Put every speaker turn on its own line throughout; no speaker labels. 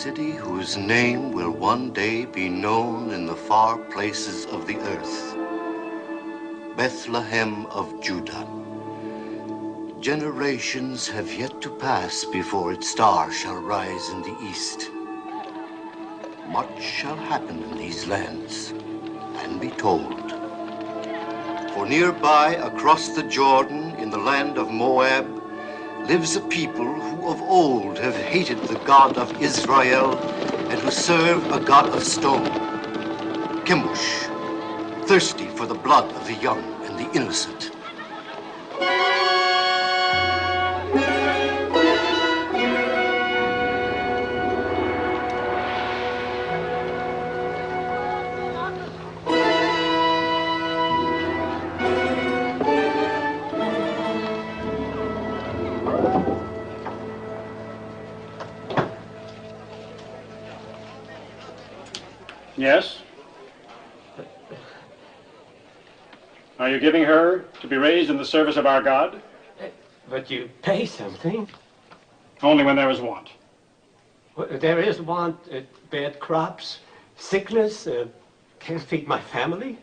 city whose name will one day be known in the far places of the earth. Bethlehem of Judah. Generations have yet to pass before its star shall rise in the east. Much shall happen in these lands and be told. For nearby, across the Jordan, in the land of Moab, lives a people who of old have hated the God of Israel and who serve a God of stone, Chemosh, thirsty for the blood of the young and the innocent.
Yes? Are you giving her to be raised in the service of our God?
But you pay something.
Only when there is want.
Well, there is want, bad crops, sickness, can't feed my family.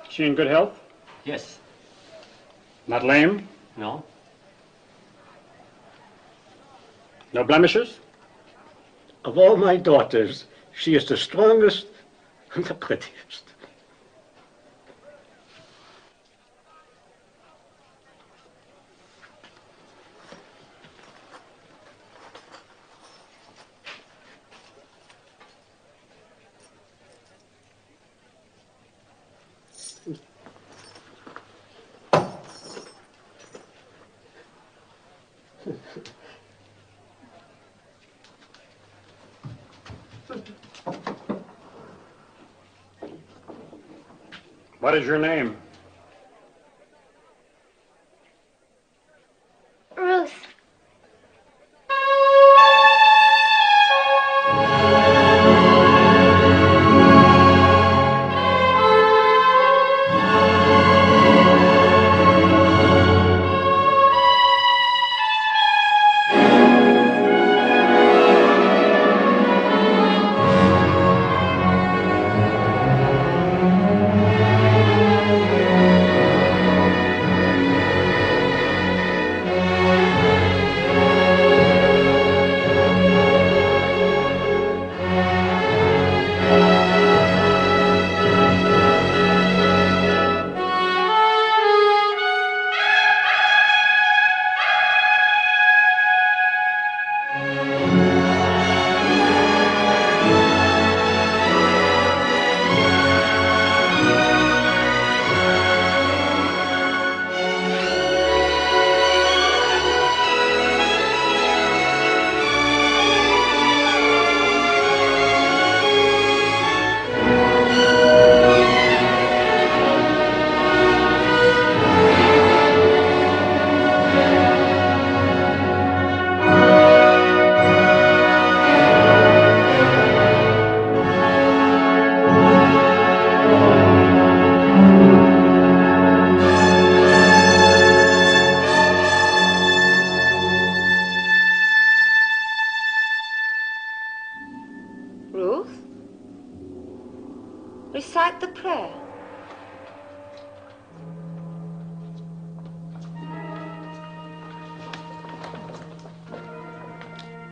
She in good health?
Yes.
Not lame?
No.
No blemishes?
Of all my daughters, she is the strongest and the prettiest.
What is your name?
Ruth.
Ruth? Recite the prayer.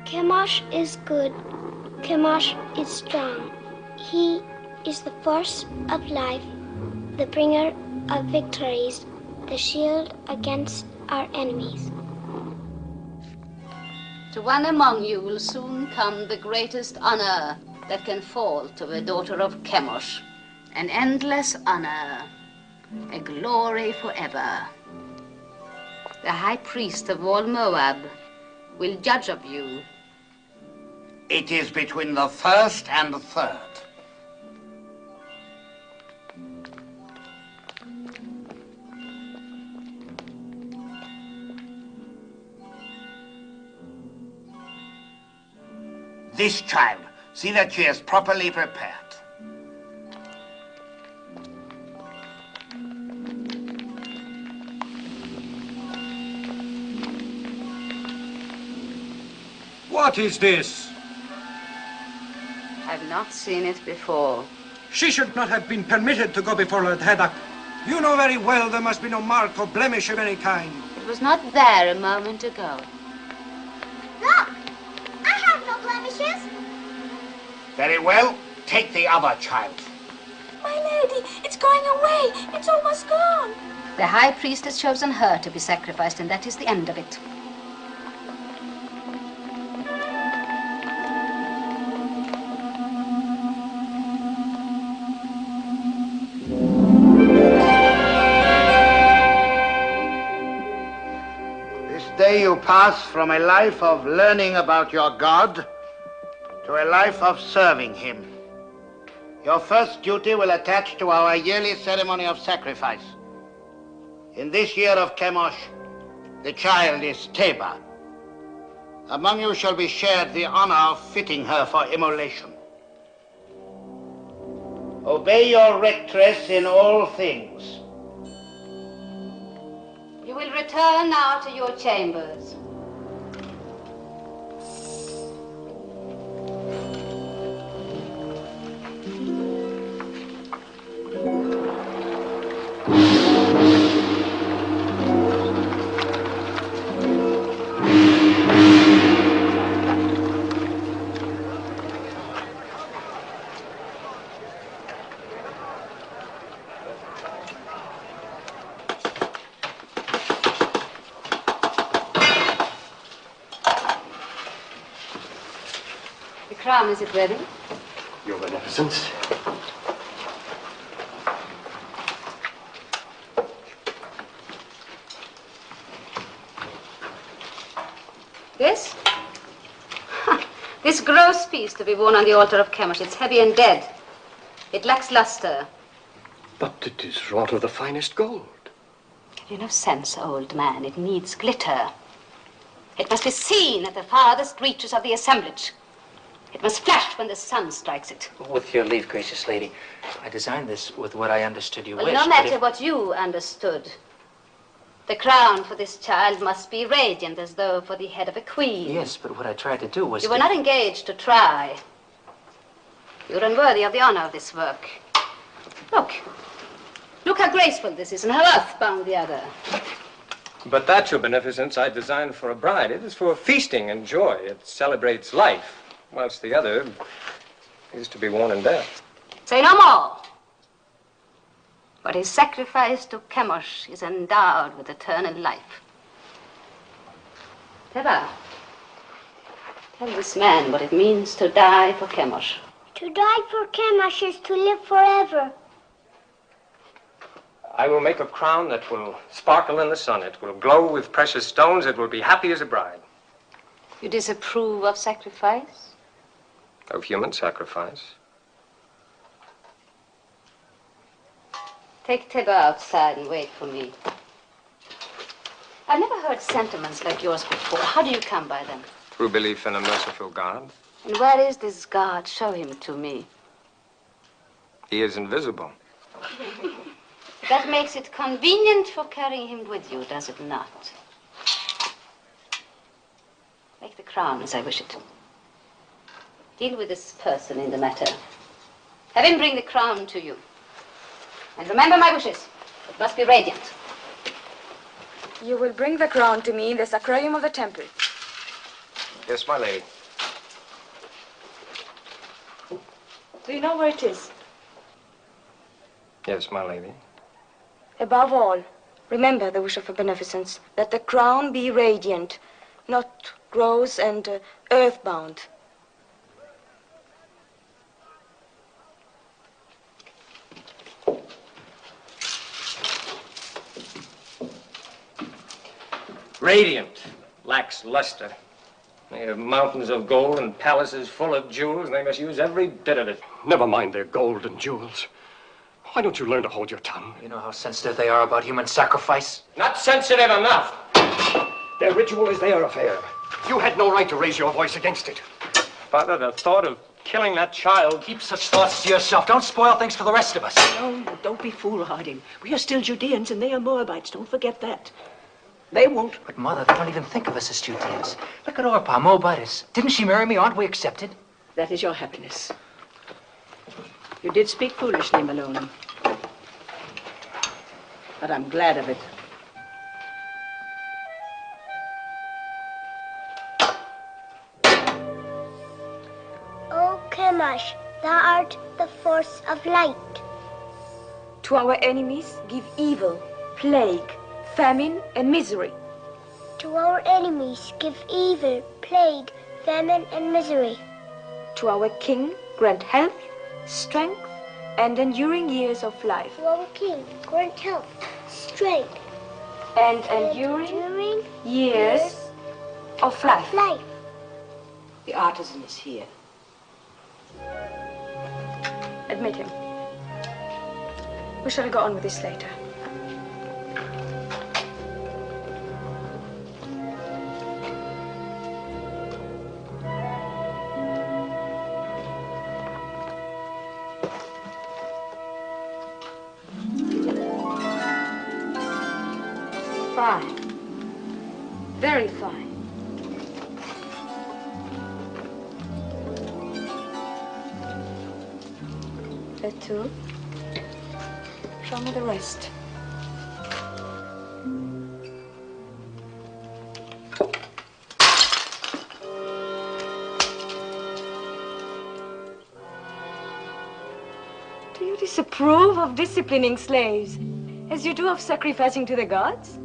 Chemosh is good. Chemosh is strong. He is the force of life, the bringer of victories, the shield against our enemies.
To one among you will soon come the greatest honor that can fall to a daughter of Chemosh, an endless honor, a glory forever. The high priest of all Moab will judge of you.
It is between the first and the third. This child, see that she is properly prepared.
What is this?
I've not seen it before.
She should not have been permitted to go before Lord Haddock. You know very well there must be no mark or blemish of any kind.
It was not there a moment ago.
Look! I have no blemishes.
Very well. Take the other child.
My lady, it's going away. It's almost gone.
The high priest has chosen her to be sacrificed, and that is the end of it.
This day you pass from a life of learning about your God to a life of serving him. Your first duty will attach to our yearly ceremony of sacrifice. In this year of Chemosh, the child is Teba. Among you shall be shared the honor of fitting her for immolation. Obey your rectress in all things.
You will return now to your chambers. The crown, is it ready?
Your Beneficence.
This? This gross piece to be worn on the altar of Chemosh. It's heavy and dead. It lacks luster.
But it is wrought of the finest gold.
Have you no sense, old man? It needs glitter. It must be seen at the farthest reaches of the assemblage. It must flash when the sun strikes it.
With your leave, gracious lady, I designed this with what I understood you
Well,
wished.
no matter what you understood. The crown for this child must be radiant as though for the head of a queen.
Yes, but what I tried to do was
You were not engaged to try. You're unworthy of the honor of this work. Look. Look how graceful this is and how earthbound the other.
But that, your Beneficence, I designed for a bride. It is for feasting and joy. It celebrates life, whilst the other is to be worn in death.
Say no more. What is sacrificed to Chemosh is endowed with eternal life. Teba, tell this man what it means to die for Chemosh.
To die for Chemosh is to live forever.
I will make a crown that will sparkle in the sun. It will glow with precious stones. It will be happy as a bride.
You disapprove of sacrifice?
Of human sacrifice.
Take Teba outside and wait for me. I've never heard sentiments like yours before. How do you come by them?
Through belief in a merciful God.
And where is this God? Show him to me.
He is invisible.
That makes it convenient for carrying him with you, does it not? Make the crown as I wish it. Deal with this person in the matter. Have him bring the crown to you. And remember my wishes. It must be radiant.
You will bring the crown to me in the sacrarium of the temple.
Yes, my lady.
Do you know where it is?
Yes, my lady.
Above all, remember the wish of a beneficence, that the crown be radiant, not gross and earthbound.
Radiant, lacks luster. They have mountains of gold and palaces full of jewels, and they must use every bit of it.
Never mind their gold and jewels. Why don't you learn to hold your tongue?
You know how sensitive they are about human sacrifice?
Not sensitive enough.
Their ritual is their affair. You had no right to raise your voice against it.
Father, the thought of killing that child...
Keep such thoughts to yourself. Don't spoil things for the rest of us.
No, don't be foolhardy. We are still Judeans and they are Moabites. Don't forget that. They won't.
But, Mother, they don't even think of us as Judeans. Look at Orpah, Mo Buddis. Didn't she marry me? Aren't we accepted?
That is your happiness. You did speak foolishly, Maloney. But I'm glad of it.
O Chemosh, thou art the force of light.
To our enemies, give evil, plague, famine, and misery.
To our enemies, give evil, plague, famine, and misery.
To our king, grant health, strength, and enduring years of life.
To our king, grant health, strength,
and enduring years of life.
The artisan is here.
Admit him. We shall go on with this later. Fine. Very fine. That too. Show me the rest. Do you disapprove of disciplining slaves, as you do of sacrificing to the gods?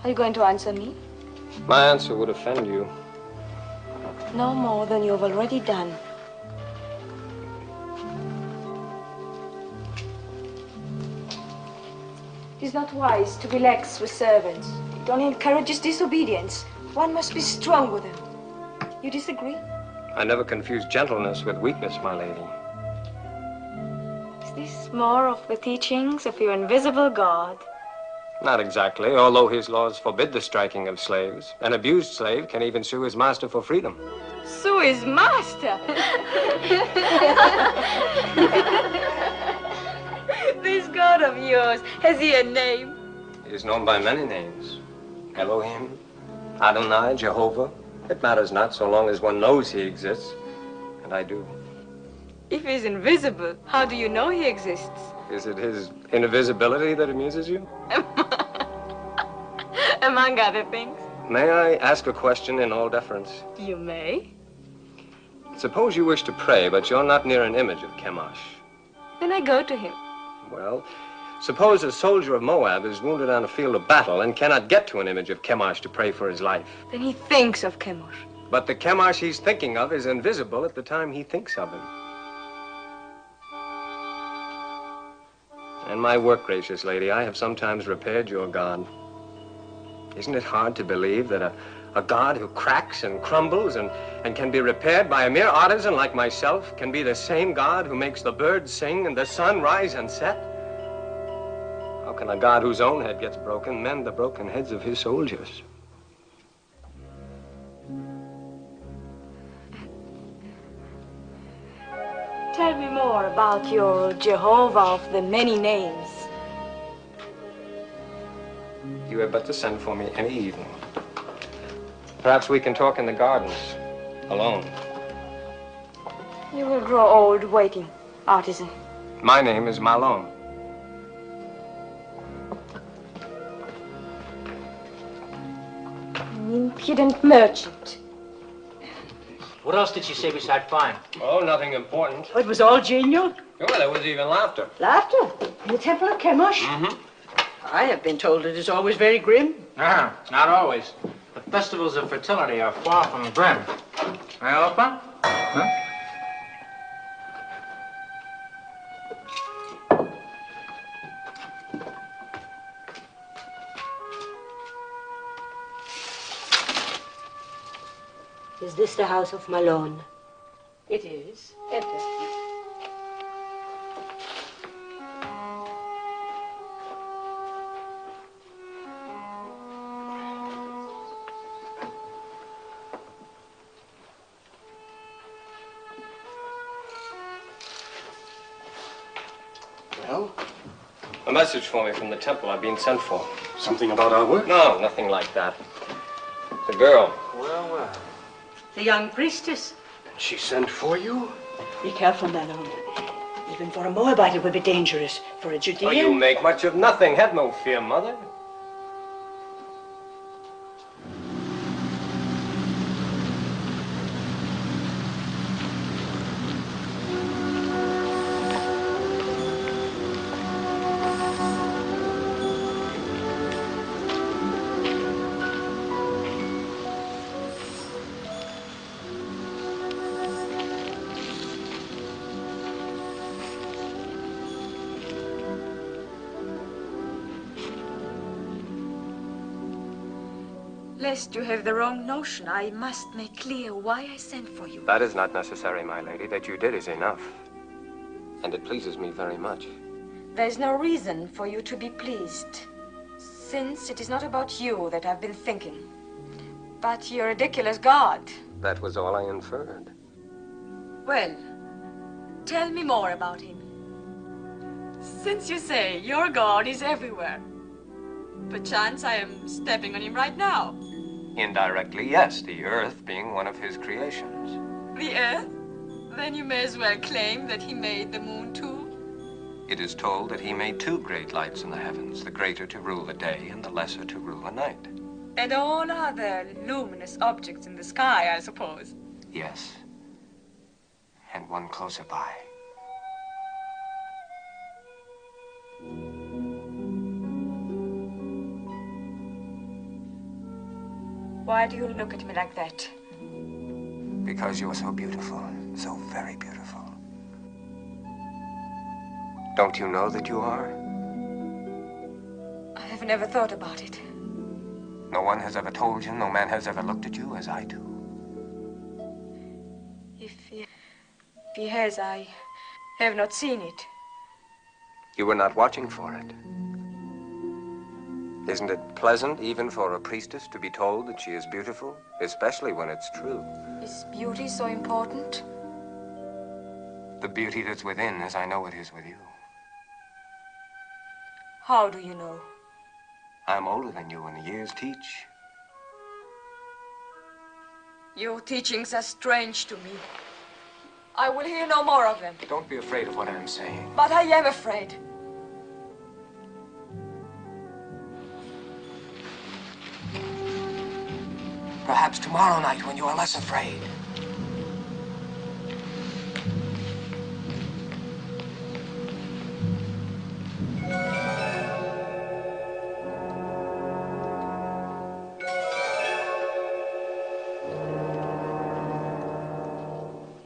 Are you going to answer me?
My answer would offend you.
No more than you have already done. It is not wise to be lax with servants. It only encourages disobedience. One must be strong with them. You disagree?
I never confuse gentleness with weakness, my lady.
Is this more of the teachings of your invisible God?
Not exactly, although his laws forbid the striking of slaves. An abused slave can even sue his master for freedom.
Sue his master! This God of yours, has he a name?
He is known by many names. Elohim, Adonai, Jehovah. It matters not so long as one knows he exists. And I do.
If he's invisible, how do you know he exists?
Is it his invisibility that amuses you?
Among other things.
May I ask a question in all deference?
You may.
Suppose you wish to pray, but you're not near an image of Chemosh.
Then I go to him.
Well, suppose a soldier of Moab is wounded on a field of battle and cannot get to an image of Chemosh to pray for his life.
Then he thinks of Chemosh.
But the Chemosh he's thinking of is invisible at the time he thinks of him. In my work, gracious lady, I have sometimes repaired your God. Isn't it hard to believe that a God who cracks and crumbles and can be repaired by a mere artisan like myself can be the same God who makes the birds sing and the sun rise and set? How can a God whose own head gets broken mend the broken heads of his soldiers?
Tell me more about your Jehovah of the many names.
You have but to send for me any evening. Perhaps we can talk in the gardens, alone.
You will grow old waiting, artisan.
My name is Malone.
An impudent merchant.
What else did she say beside fine?
Oh, nothing important.
It was all genial.
Oh, there was even laughter.
Laughter? In the temple of Chemosh?
Mm-hmm.
I have been told it is always very grim.
Not always. The festivals of fertility are far from grim. May I open? Huh?
Is this the house of Malone?
It is. Enter. Well,
A message for me from the temple. I've been sent for.
Something about our work?
No, nothing like that. The girl.
Well, well.
The young priestess.
She sent for you?
Be careful, Malone. Even for a Moabite it would be dangerous. For a Judean...
Oh, you make much of nothing. Have no fear, Mother.
Lest you have the wrong notion, I must make clear why I sent for you.
That is not necessary, my lady. That you did is enough. And it pleases me very much.
There is no reason for you to be pleased, since it is not about you that I've been thinking, but your ridiculous God.
That was all I inferred.
Well, tell me more about him. Since you say your God is everywhere, perchance I am stepping on him right now.
Indirectly, yes, the earth being one of his creations.
The earth? Then you may as well claim that he made the moon too.
It is told that he made two great lights in the heavens, the greater to rule the day and the lesser to rule the night.
And all other luminous objects in the sky, I suppose.
Yes. And one closer by.
Why do you look at me like that?
Because you're so beautiful, so very beautiful. Don't you know that you are?
I have never thought about it.
No one has ever told you, no man has ever looked at you as I do.
If he has, I have not seen it.
You were not watching for it. Isn't it pleasant, even for a priestess, to be told that she is beautiful, especially when it's true?
Is beauty so important?
The beauty that's within, as I know it is with you.
How do you know?
I'm older than you, and the years teach.
Your teachings are strange to me. I will hear no more of them.
Don't be afraid of what I'm saying.
But I am afraid.
Perhaps tomorrow night, when you are less afraid.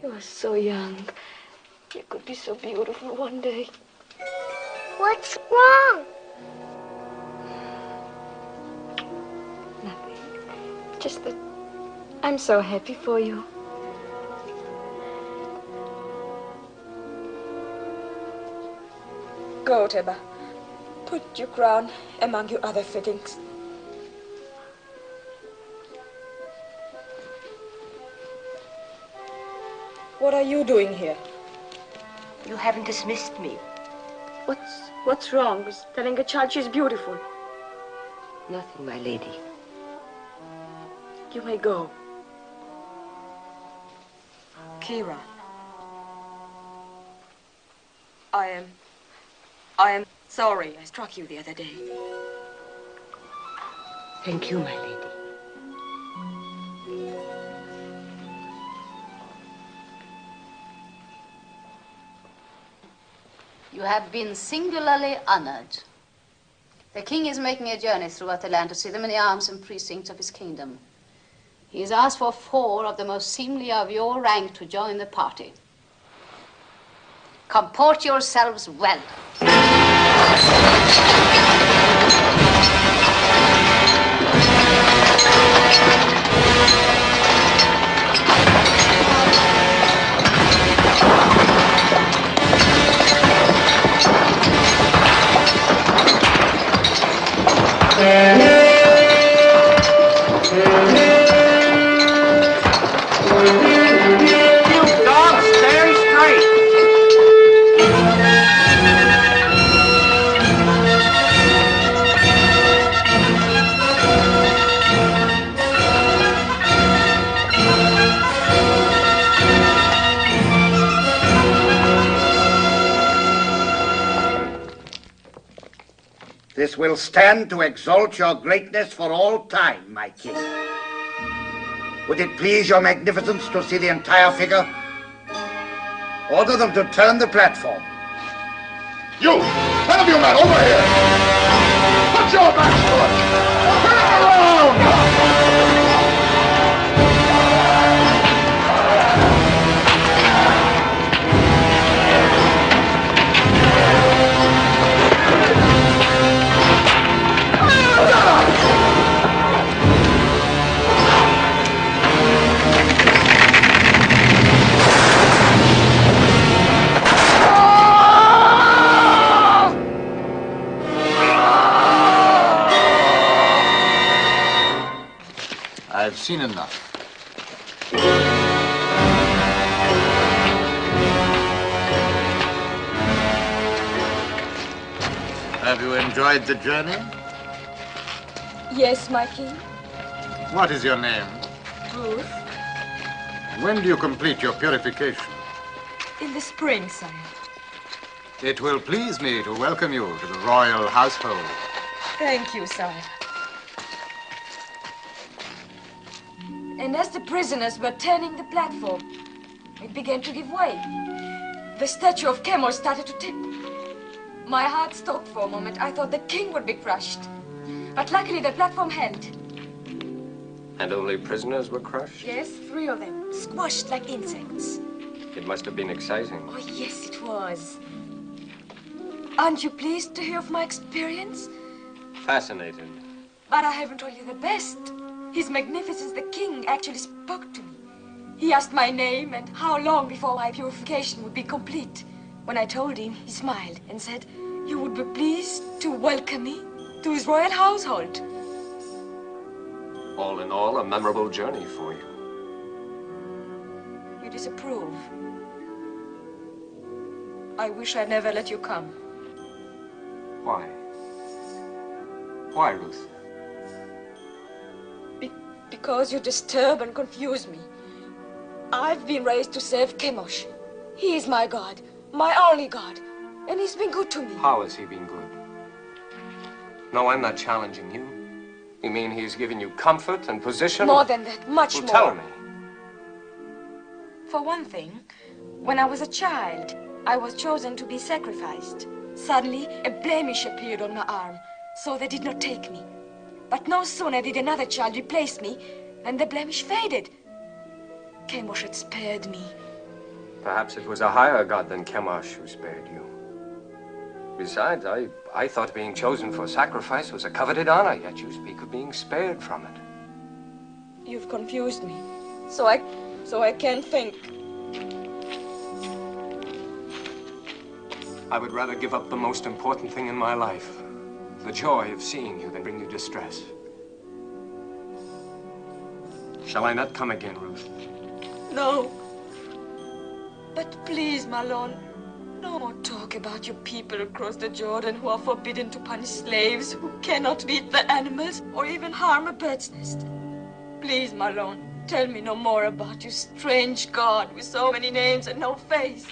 You are so young. You could be so beautiful one day.
What's wrong?
Nothing. Just that I'm so happy for you. Go, Teba. Put your crown among your other fittings. What are you doing here?
You haven't dismissed me.
What's wrong with telling a child she's beautiful?
Nothing, my lady.
You may go. Kira. I am sorry I struck you the other day.
Thank you, my lady.
You have been singularly honored. The king is making a journey throughout the land to see the many arms and precincts of his kingdom. He has asked for 4 of the most seemly of your rank to join the party. Comport yourselves well.
Dogs, stand straight.
This will stand to exalt your greatness for all time, my king. Would it please your magnificence to see the entire figure? Order them to turn the platform.
You! 10 of you men, over here! Put your backs to it! Turn it around!
I've seen enough.
Have you enjoyed the journey?
Yes, my king.
What is your name?
Ruth.
When do you complete your purification?
In the spring, sire.
It will please me to welcome you to the royal household.
Thank you, sire. And as the prisoners were turning the platform, it began to give way. The statue of Chemosh started to tip. My heart stopped for a moment. I thought the king would be crushed. But luckily the platform held.
And only prisoners were crushed?
Yes, 3 of them, squashed like insects.
It must have been exciting.
Oh, yes, it was. Aren't you pleased to hear of my experience?
Fascinated.
But I haven't told you the best. His Magnificence the King actually spoke to me. He asked my name and how long before my purification would be complete. When I told him, he smiled and said, "You would be pleased to welcome me to his royal household."
All in all, a memorable journey for you.
You disapprove. I wish I'd never let you come.
Why? Why, Ruth?
Because you disturb and confuse me. I've been raised to serve Chemosh. He is my God, my only God, and he's been good to me.
How has he been good? No, I'm not challenging you. You mean he's given you comfort and position?
More than that, much more.
Tell me.
For one thing, when I was a child, I was chosen to be sacrificed. Suddenly, a blemish appeared on my arm, so they did not take me. But no sooner did another child replace me than the blemish faded. Chemosh had spared me.
Perhaps it was a higher god than Chemosh who spared you. Besides, I thought being chosen for sacrifice was a coveted honor, yet you speak of being spared from it.
You've confused me, so I can't think.
I would rather give up the most important thing in my life, the joy of seeing you, than bring you distress. Shall I not come again, Ruth?
No. But please, Malone, no more talk about your people across the Jordan who are forbidden to punish slaves, who cannot beat the animals, or even harm a bird's nest. Please, Malone, tell me no more about your strange God with so many names and no face.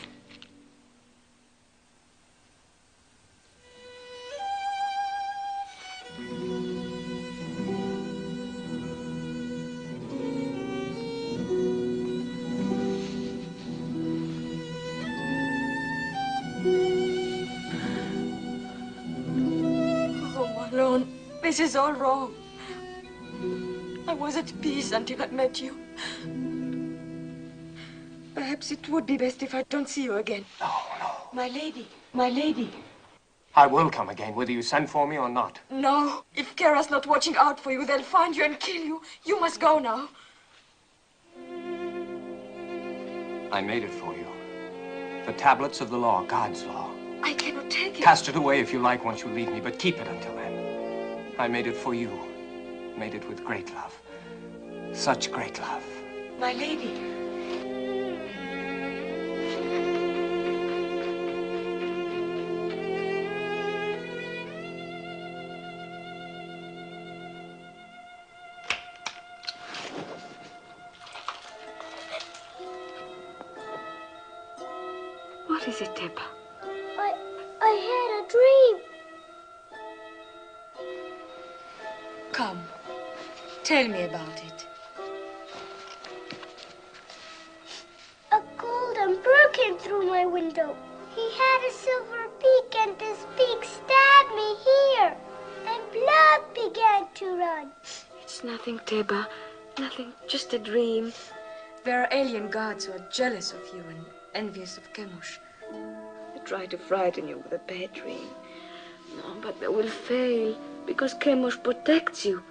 This is all wrong. I was at peace until I met you. Perhaps it would be best if I don't see you again.
No.
My lady.
I will come again, whether you send for me or not.
No. If Kara's not watching out for you, they'll find you and kill you. You must go now.
I made it for you. The tablets of the law, God's law.
I cannot take it.
Cast it away if you like once you leave me, but keep it until then. I made it for you. Made it with great love. Such great love.
My lady.
What is it, Teba?
I had a dream.
Come, tell me about it.
A golden bird came through my window. He had a silver beak, and this beak stabbed me here. And blood began to run.
It's nothing, Teba. Nothing, just a dream. There are alien gods who are jealous of you and envious of Chemosh. They try to frighten you with a bad dream. No, but they will fail because Chemosh protects you.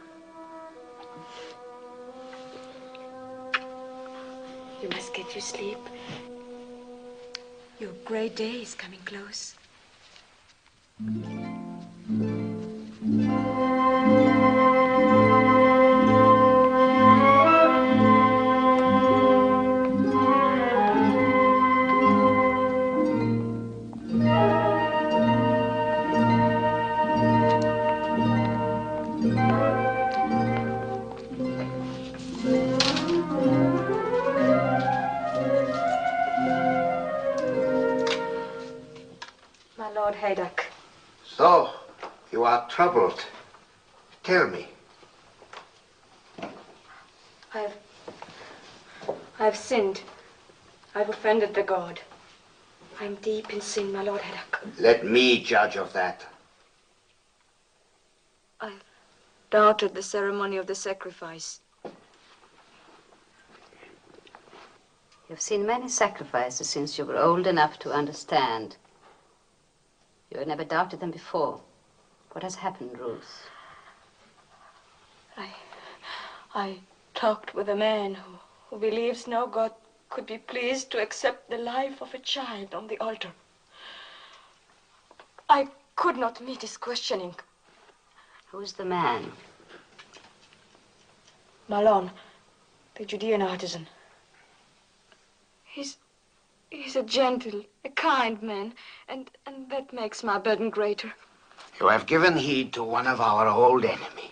You must get your sleep. Your great day is coming close. My Lord Haydock.
So, you are troubled. Tell me.
I've sinned. I've offended the god. I'm deep in sin, my Lord Haydock.
Let me judge of that.
I've doubted the ceremony of the sacrifice.
You've seen many sacrifices since you were old enough to understand. You have never doubted them before. What has happened, Ruth?
I talked with a man who believes no god could be pleased to accept the life of a child on the altar. I could not meet his questioning.
Who's the man?
Malon, the Judean artisan. He's a gentle, a kind man, and that makes my burden greater.
You have given heed to one of our old enemy.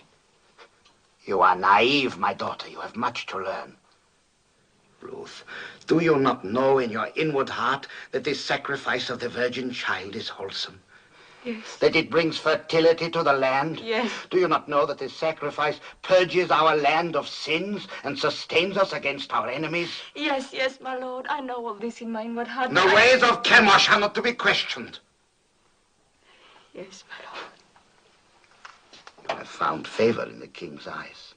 You are naive, my daughter. You have much to learn. Ruth, do you not know in your inward heart that this sacrifice of the virgin child is wholesome?
Yes.
That it brings fertility to the land?
Yes.
Do you not know that this sacrifice purges our land of sins and sustains us against our enemies?
Yes, my lord. I know all this in my inward heart.
The ways of Chemosh are not to be questioned.
Yes, my lord.
You have found favor in the king's eyes.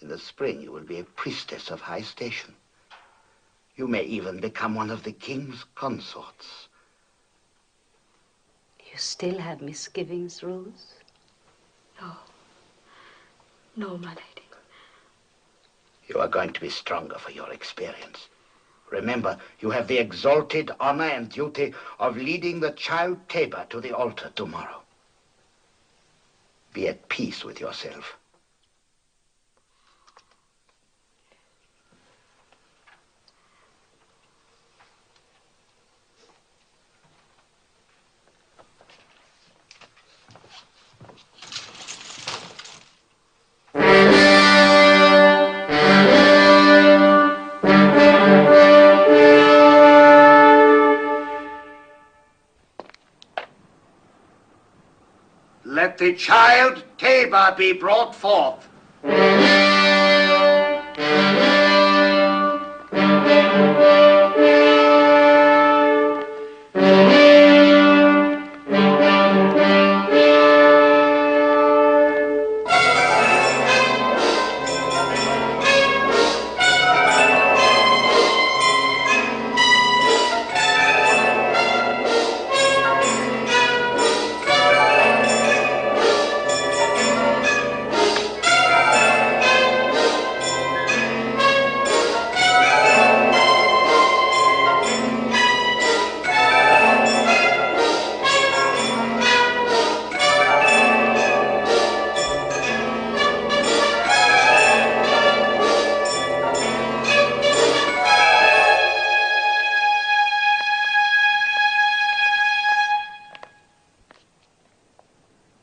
In the spring, you will be a priestess of high station. You may even become one of the king's consorts.
You still have misgivings, Ruth?
No, my lady.
You are going to be stronger for your experience. Remember, you have the exalted honor and duty of leading the child Teba to the altar tomorrow. Be at peace with yourself. Let the child Teba be brought forth.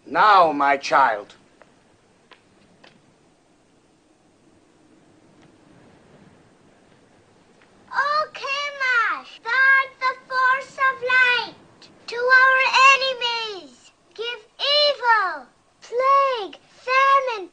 Now, my child.
Oh, Chemosh, guard the force of light to our enemies. Give evil, plague, famine,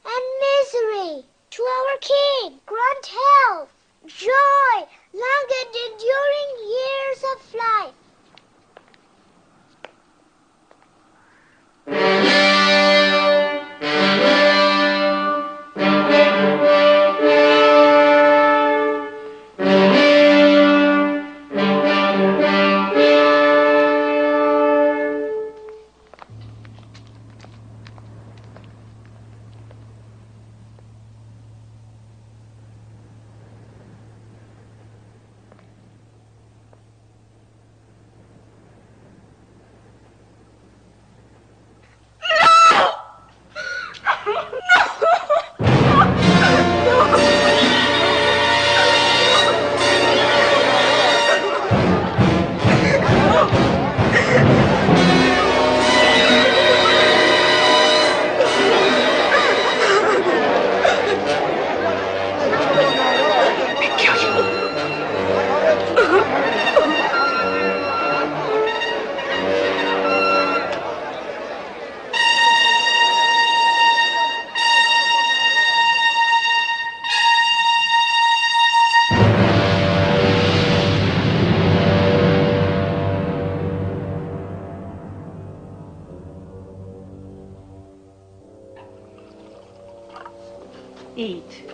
Eat.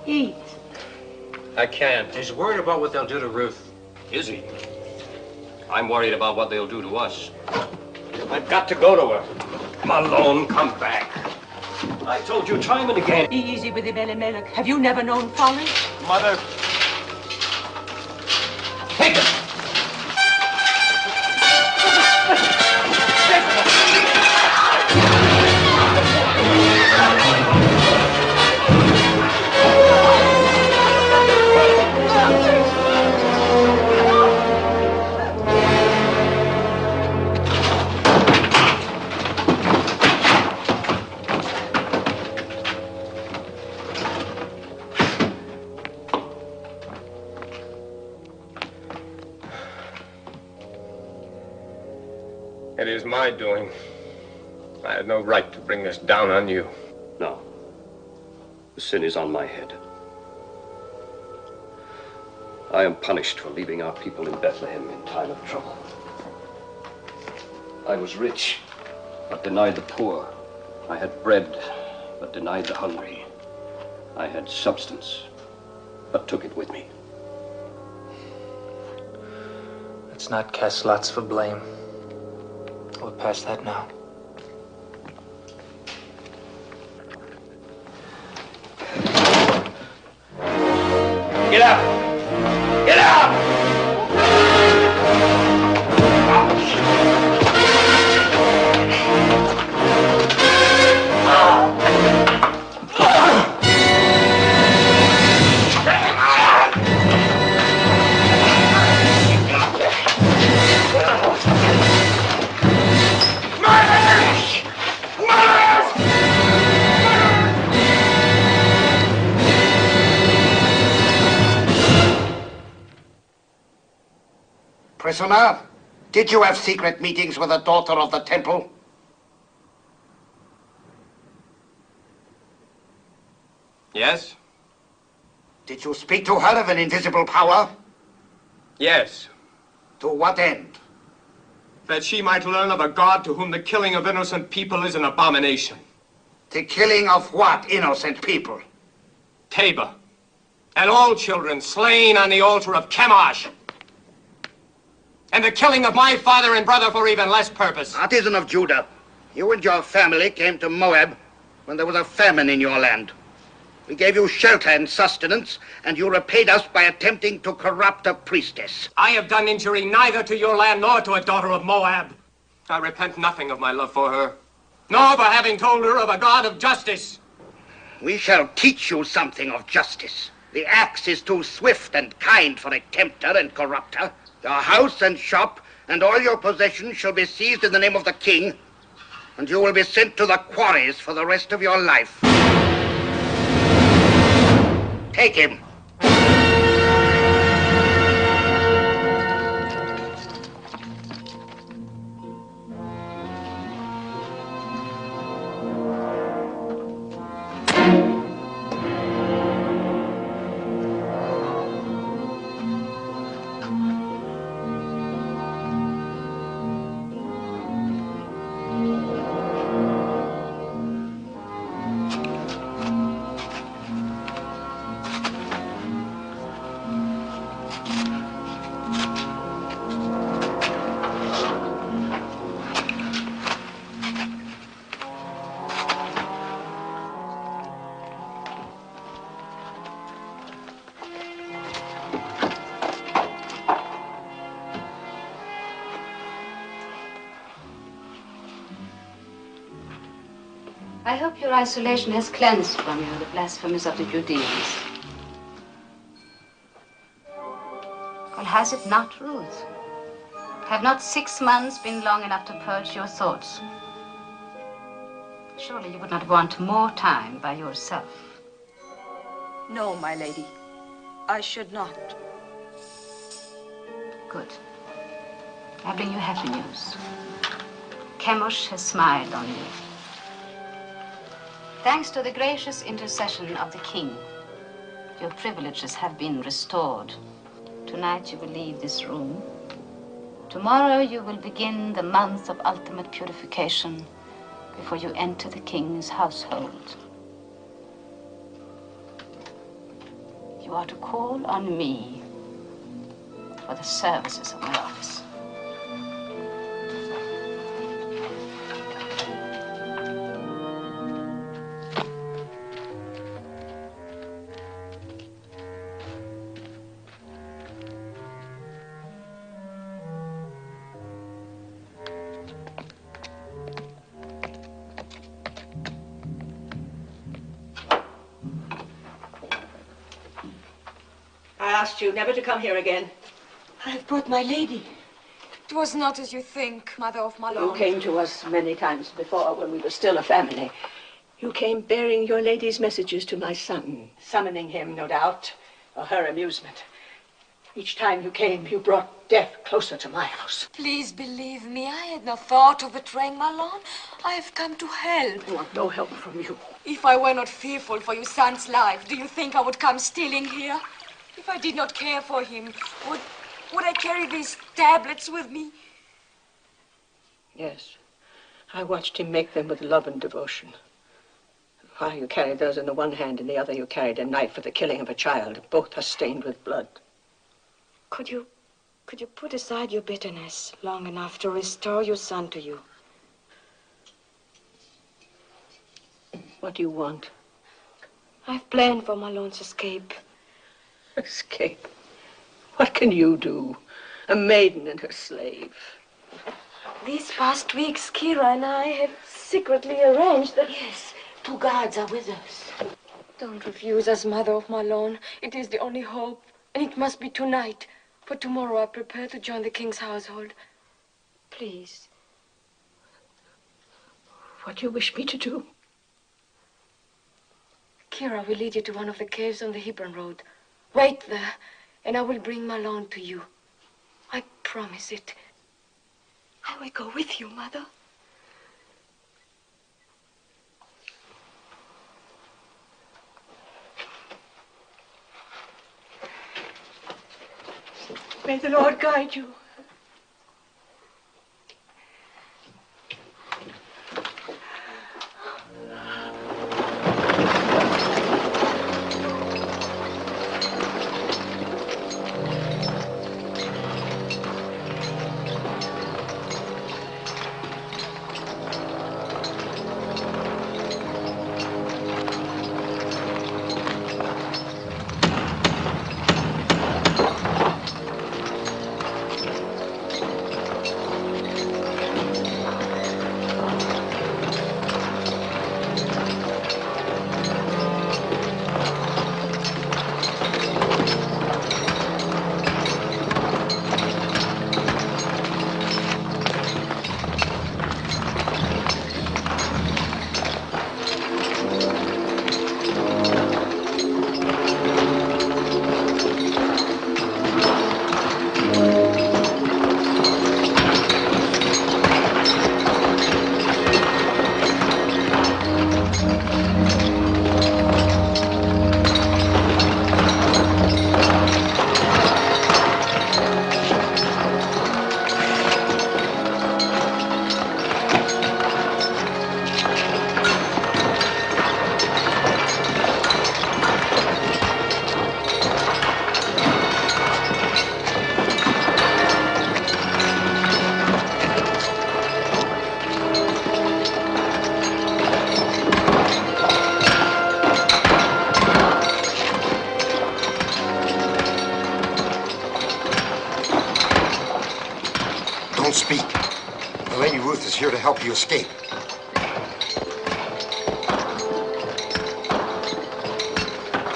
Eat.
I can't.
He's worried about what they'll do to Ruth.
Is he? I'm worried about what they'll do to us. I've got to go to her. Malone, come back. I told you time and again.
Easy with him, Elimelech. Have you never known folly?
Mother. Take it! It is my doing. I had no right to bring this down on you.
No. The sin is on my head. I am punished for leaving our people in Bethlehem in time of trouble. I was rich, but denied the poor. I had bread, but denied the hungry. I had substance, but took it with me.
Let's not cast lots for blame. We're past that now.
Get up! Get up! Prisoner, did you have secret meetings with the daughter of the temple?
Yes?
Did you speak to her of an invisible power?
Yes.
To what end?
That she might learn of a God to whom the killing of innocent people is an abomination.
The killing of what innocent people?
Tabor. And all children slain on the altar of Chemosh. And the killing of my father and brother for even less purpose.
Artisan of Judah, you and your family came to Moab when there was a famine in your land. We gave you shelter and sustenance, and you repaid us by attempting to corrupt a priestess.
I have done injury neither to your land nor to a daughter of Moab. I repent nothing of my love for her, nor for having told her of a God of justice.
We shall teach you something of justice. The axe is too swift and kind for a tempter and corrupter. Your house and shop and all your possessions shall be seized in the name of the king, and you will be sent to the quarries for the rest of your life. Take him.
I hope your isolation has cleansed from you the blasphemies of the Judeans. Well, has it not, Ruth? Have not 6 months been long enough to purge your thoughts? Surely you would not want more time by yourself.
No, my lady. I should not.
Good. I bring you happy news. Chemosh has smiled on you. Thanks to the gracious intercession of the king, your privileges have been restored. Tonight you will leave this room. Tomorrow you will begin the month of ultimate purification before you enter the king's household. You are to call on me for the services of my office.
I asked you never to come here again.
I've brought my lady.
It was not as you think, Mother of Malone.
You came to us many times before when we were still a family. You came bearing your lady's messages to my son, summoning him, no doubt, for her amusement. Each time you came, you brought death closer to my house.
Please believe me, I had no thought of betraying Malone. I have come to help.
I want no help from you.
If I were not fearful for your son's life, do you think I would come stealing here? If I did not care for him, would I carry these tablets with me?
Yes. I watched him make them with love and devotion. While you carried those in the one hand, in the other you carried a knife for the killing of a child. Both are stained with blood.
Could you put aside your bitterness long enough to restore your son to you?
What do you want?
I've planned for Malone's escape.
Escape? What can you do? A maiden and her slave.
These past weeks, Kira and I have secretly arranged that...
Yes, 2 guards are with us.
Don't refuse us, Mother of Malone. It is the only hope, and it must be tonight. For tomorrow I prepare to join the king's household. Please.
What do you wish me to do?
Kira will lead you to one of the caves on the Hebron Road. Wait there, and I will bring Malone to you. I promise it. I will go with you, Mother.
May the Lord guide you.
Don't speak. The Lady Ruth is here to help you escape.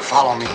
Follow me.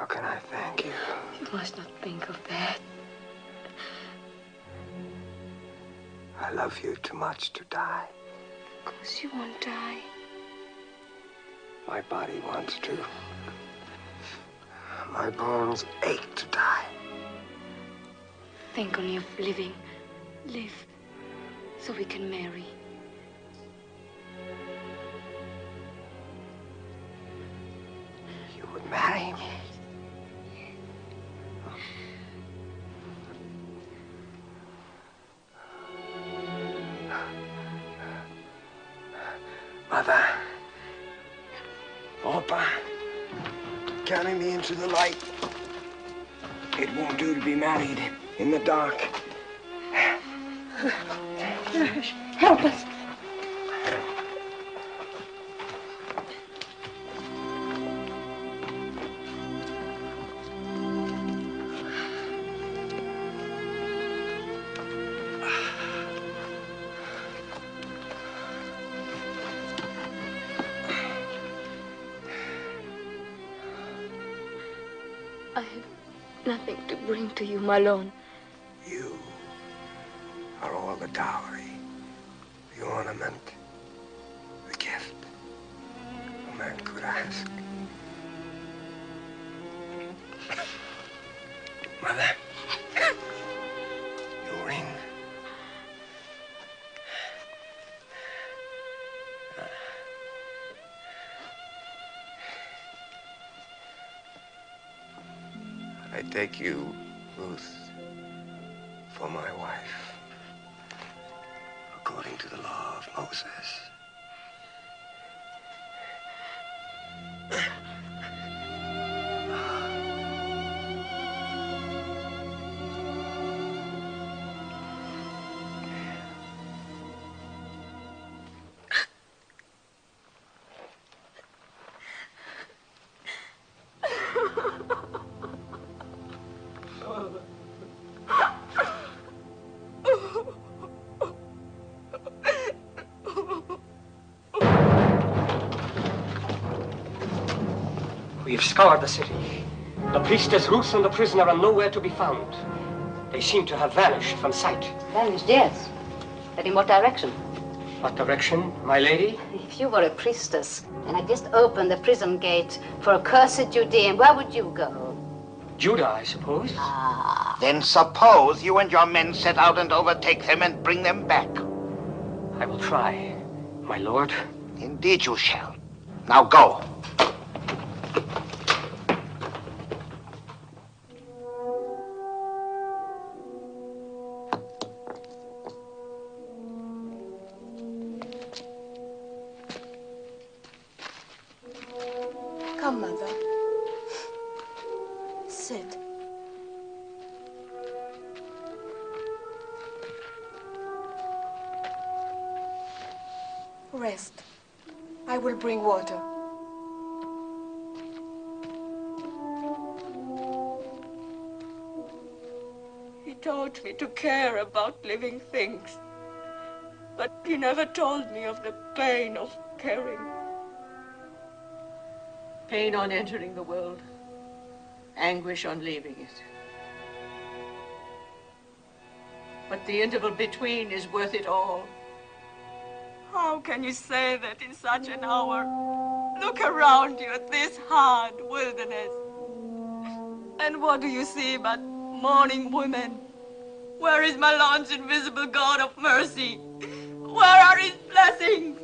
How can I thank you?
You must not think of that.
I love you too much to die.
Of course you won't die.
My body wants to. My bones ache to die.
Think only of living. Live, so we can marry.
You would marry me? Mother. Opa. Carry me into the light. It won't do to be married in the dark.
Help us. I have nothing to bring to you, Malone.
You are all the dowry, the ornament, the gift a man could ask. Mother, your ring. I take you, Ruth, for my wife, according to the law of Moses.
We have scoured the city. The priestess Ruth and the prisoner are nowhere to be found. They seem to have vanished from sight.
Vanished, yes. But in what direction?
What direction, my lady?
If you were a priestess and had just opened the prison gate for accursed Judean, where would you go?
Judah, I suppose.
Then suppose you and your men set out and overtake them and bring them back.
I will try, my lord.
Indeed you shall. Now go.
Come, Mother. Sit. Rest. I will bring water. He taught me to care about living things, but he never told me of the pain of caring.
Pain on entering the world, anguish on leaving it. But the interval between is worth it all.
How can you say that in such an hour? Look around you at this hard wilderness. And what do you see but mourning women? Where is Malone's invisible God of mercy? Where are his blessings?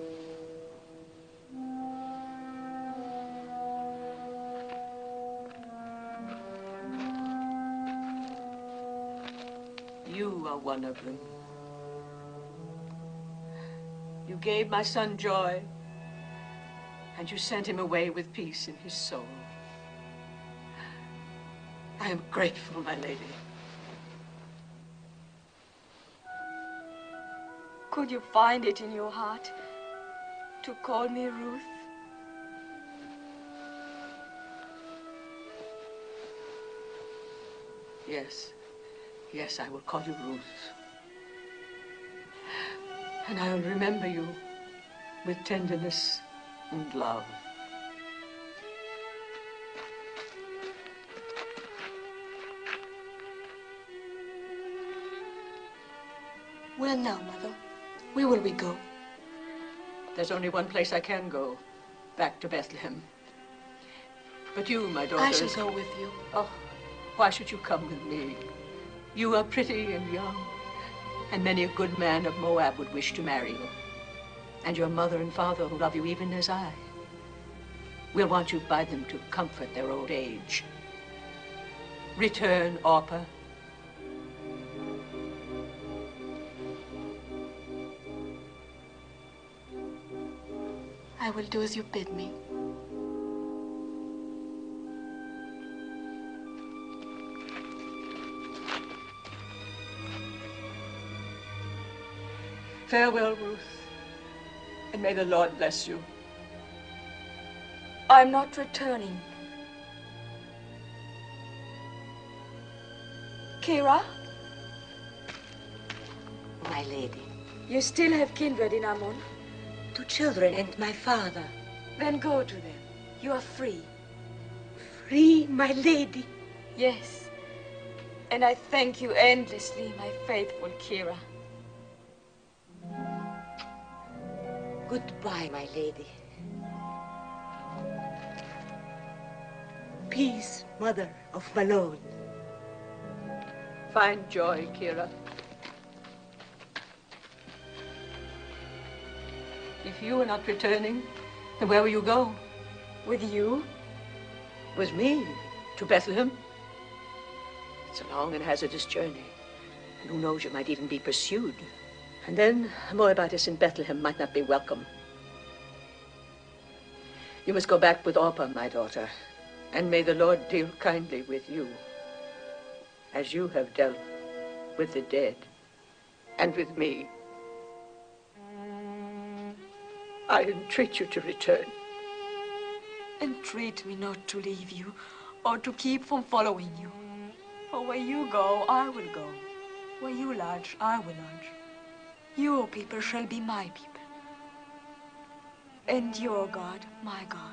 You are one of them. You gave my son joy, and you sent him away with peace in his soul. I am grateful, my lady.
Could you find it in your heart to call me Ruth?
Yes. Yes, I will call you Ruth. And I will remember you with tenderness and love.
Where now, Mother? Where will we go?
There's only one place I can go. Back to Bethlehem. But you, my daughter...
I shall go with you.
Oh, why should you come with me? You are pretty and young, and many a good man of Moab would wish to marry you. And your mother and father will love you even as I. We'll want you by them to comfort their old age. Return, Orpah.
I will do as you bid me.
Farewell, Ruth, and may the Lord bless you.
I'm not returning. Kira?
My lady.
You still have kindred in Ammon?
2 children and my father.
Then go to them. You are free.
Free, my lady?
Yes. And I thank you endlessly, my faithful Kira.
Goodbye, my lady. Peace, mother of Malone.
Find joy, Kira. If you are not returning, then where will you go?
With you?
With me? To Bethlehem? It's a long and hazardous journey. And who knows, you might even be pursued. And then a Moabitess in Bethlehem might not be welcome. You must go back with Orpah, my daughter. And may the Lord deal kindly with you, as you have dealt with the dead and with me. I entreat you to return.
Entreat me not to leave you, or to keep from following you. For where you go, I will go. Where you lodge, I will lodge. Your people shall be my people, and your God, my God.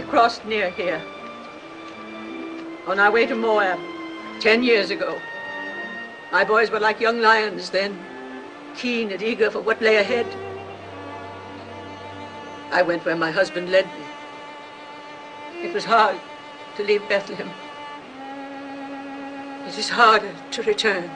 Crossed near here, on our way to Moab, 10 years ago. My boys were like young lions then, keen and eager for what lay ahead. I went where my husband led me. It was hard to leave Bethlehem. It is harder to return.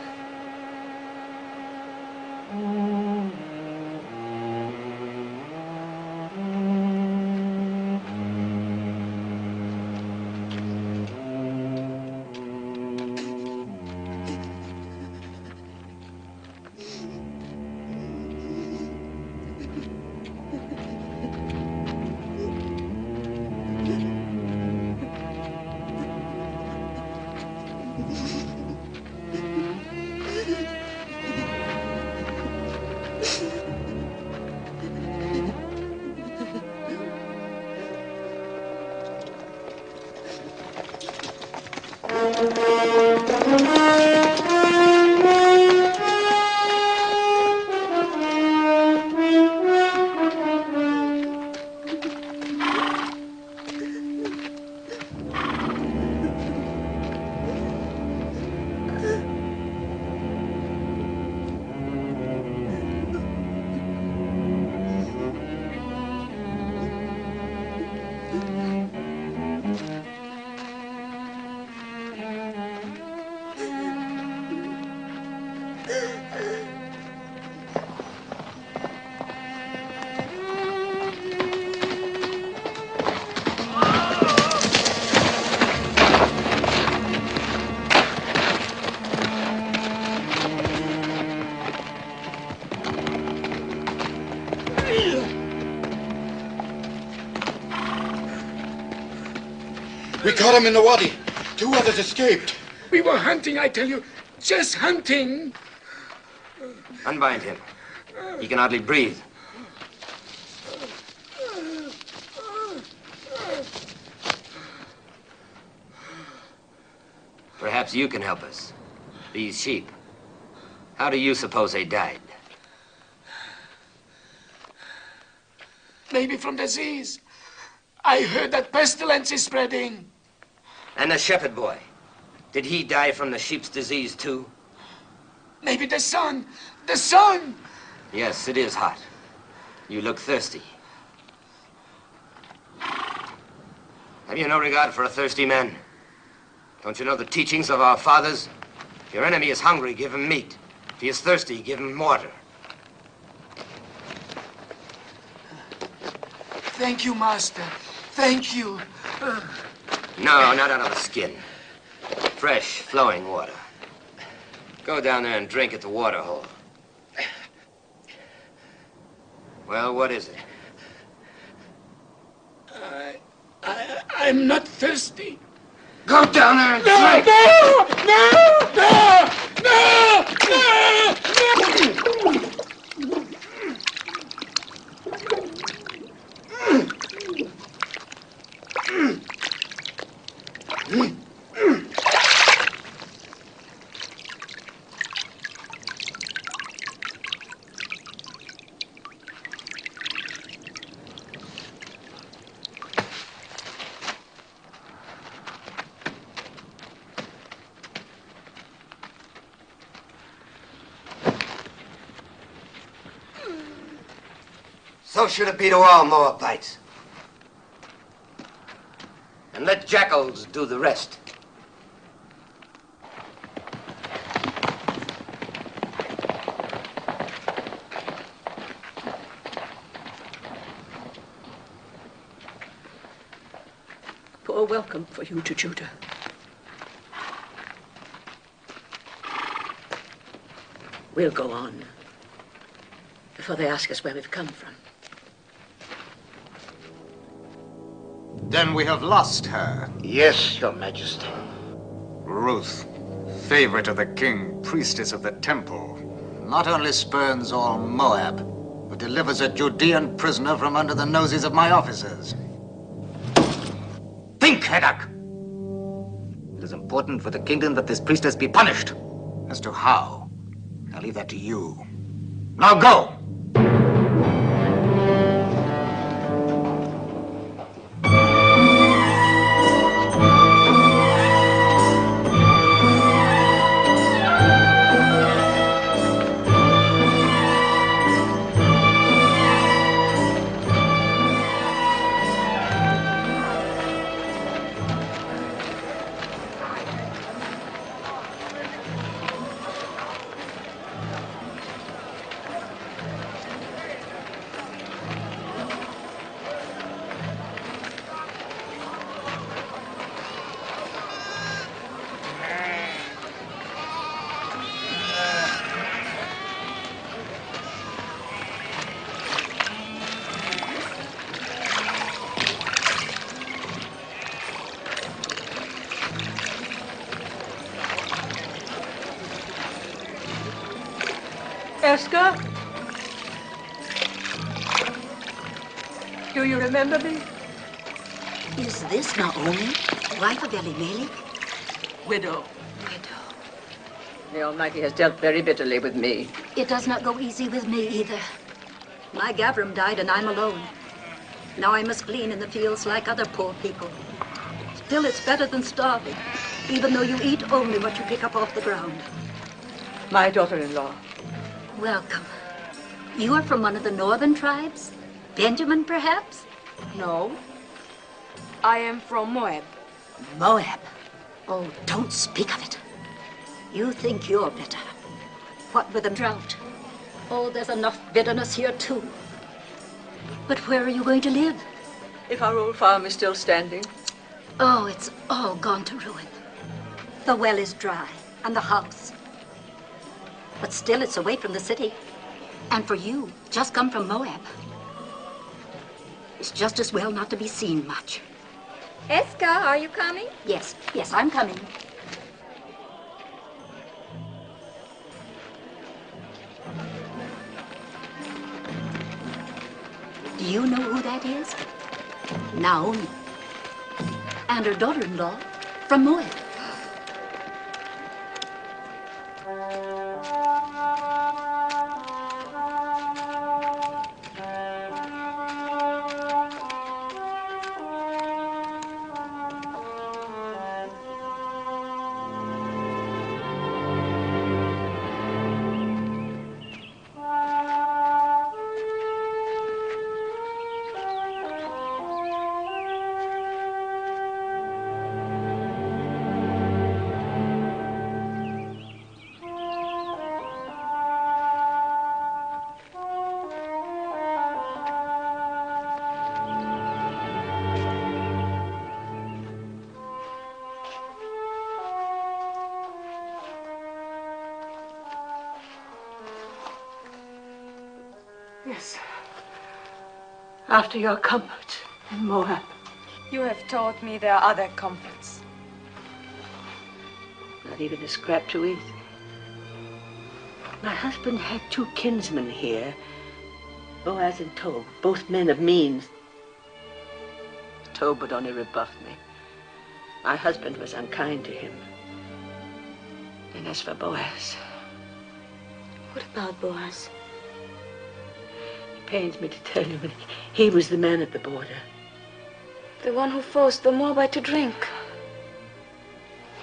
We caught him in the wadi. 2 others escaped.
We were hunting, I tell you. Just hunting.
Unbind him. He can hardly breathe. Perhaps you can help us. These sheep. How do you suppose they died?
Maybe from disease. I heard that pestilence is spreading.
And the shepherd boy. Did he die from the sheep's disease too?
Maybe the sun. The sun!
Yes, it is hot. You look thirsty. Have you no regard for a thirsty man? Don't you know the teachings of our fathers? If your enemy is hungry, give him meat. If he is thirsty, give him water.
Thank you, Master. Thank you.
No, not out of the skin. Fresh, flowing water. Go down there and drink at the water hole. Well, what is it?
I'm not thirsty.
Go down there and
drink!
So should it be to all Moabites. And let jackals do the rest.
Poor welcome for you to Judah. We'll go on before they ask us where we've come from.
Then we have lost her.
Yes, Your Majesty.
Ruth, favorite of the king, priestess of the temple, not only spurns all Moab, but delivers a Judean prisoner from under the noses of my officers. Think, Heddak! It is important for the kingdom that this priestess be punished. As to how, I'll leave that to you. Now go!
Esther? Do you remember me?
Is this Naomi, wife of Elimelech?
Widow. The Almighty has dealt very bitterly with me.
It does not go easy with me either. My Gavram died and I'm alone. Now I must glean in the fields like other poor people. Still, it's better than starving, even though you eat only what you pick up off the ground.
My daughter-in-law.
Welcome. You are from one of the northern tribes? Benjamin, perhaps?
No. I am from Moab.
Moab? Oh, don't speak of it. You think you're bitter. What with the drought? Oh, there's enough bitterness here, too. But where are you going to live?
If our old farm is still standing.
Oh, it's all gone to ruin. The well is dry, and the house. But still, it's away from the city. And for you, just come from Moab. It's just as well not to be seen much.
Eska, are you coming?
Yes, I'm coming. Do you know who that is? Naomi. And her daughter-in-law from Moab.
Yes. After your comfort in Moab.
You have taught me there are other comforts.
Not even a scrap to eat. My husband had 2 kinsmen here, Boaz and Tob, both men of means. Tob would only rebuff me. My husband was unkind to him. And as for Boaz...
What about Boaz?
It pains me to tell you, but he was the man at the border.
The one who forced the Moabite to drink.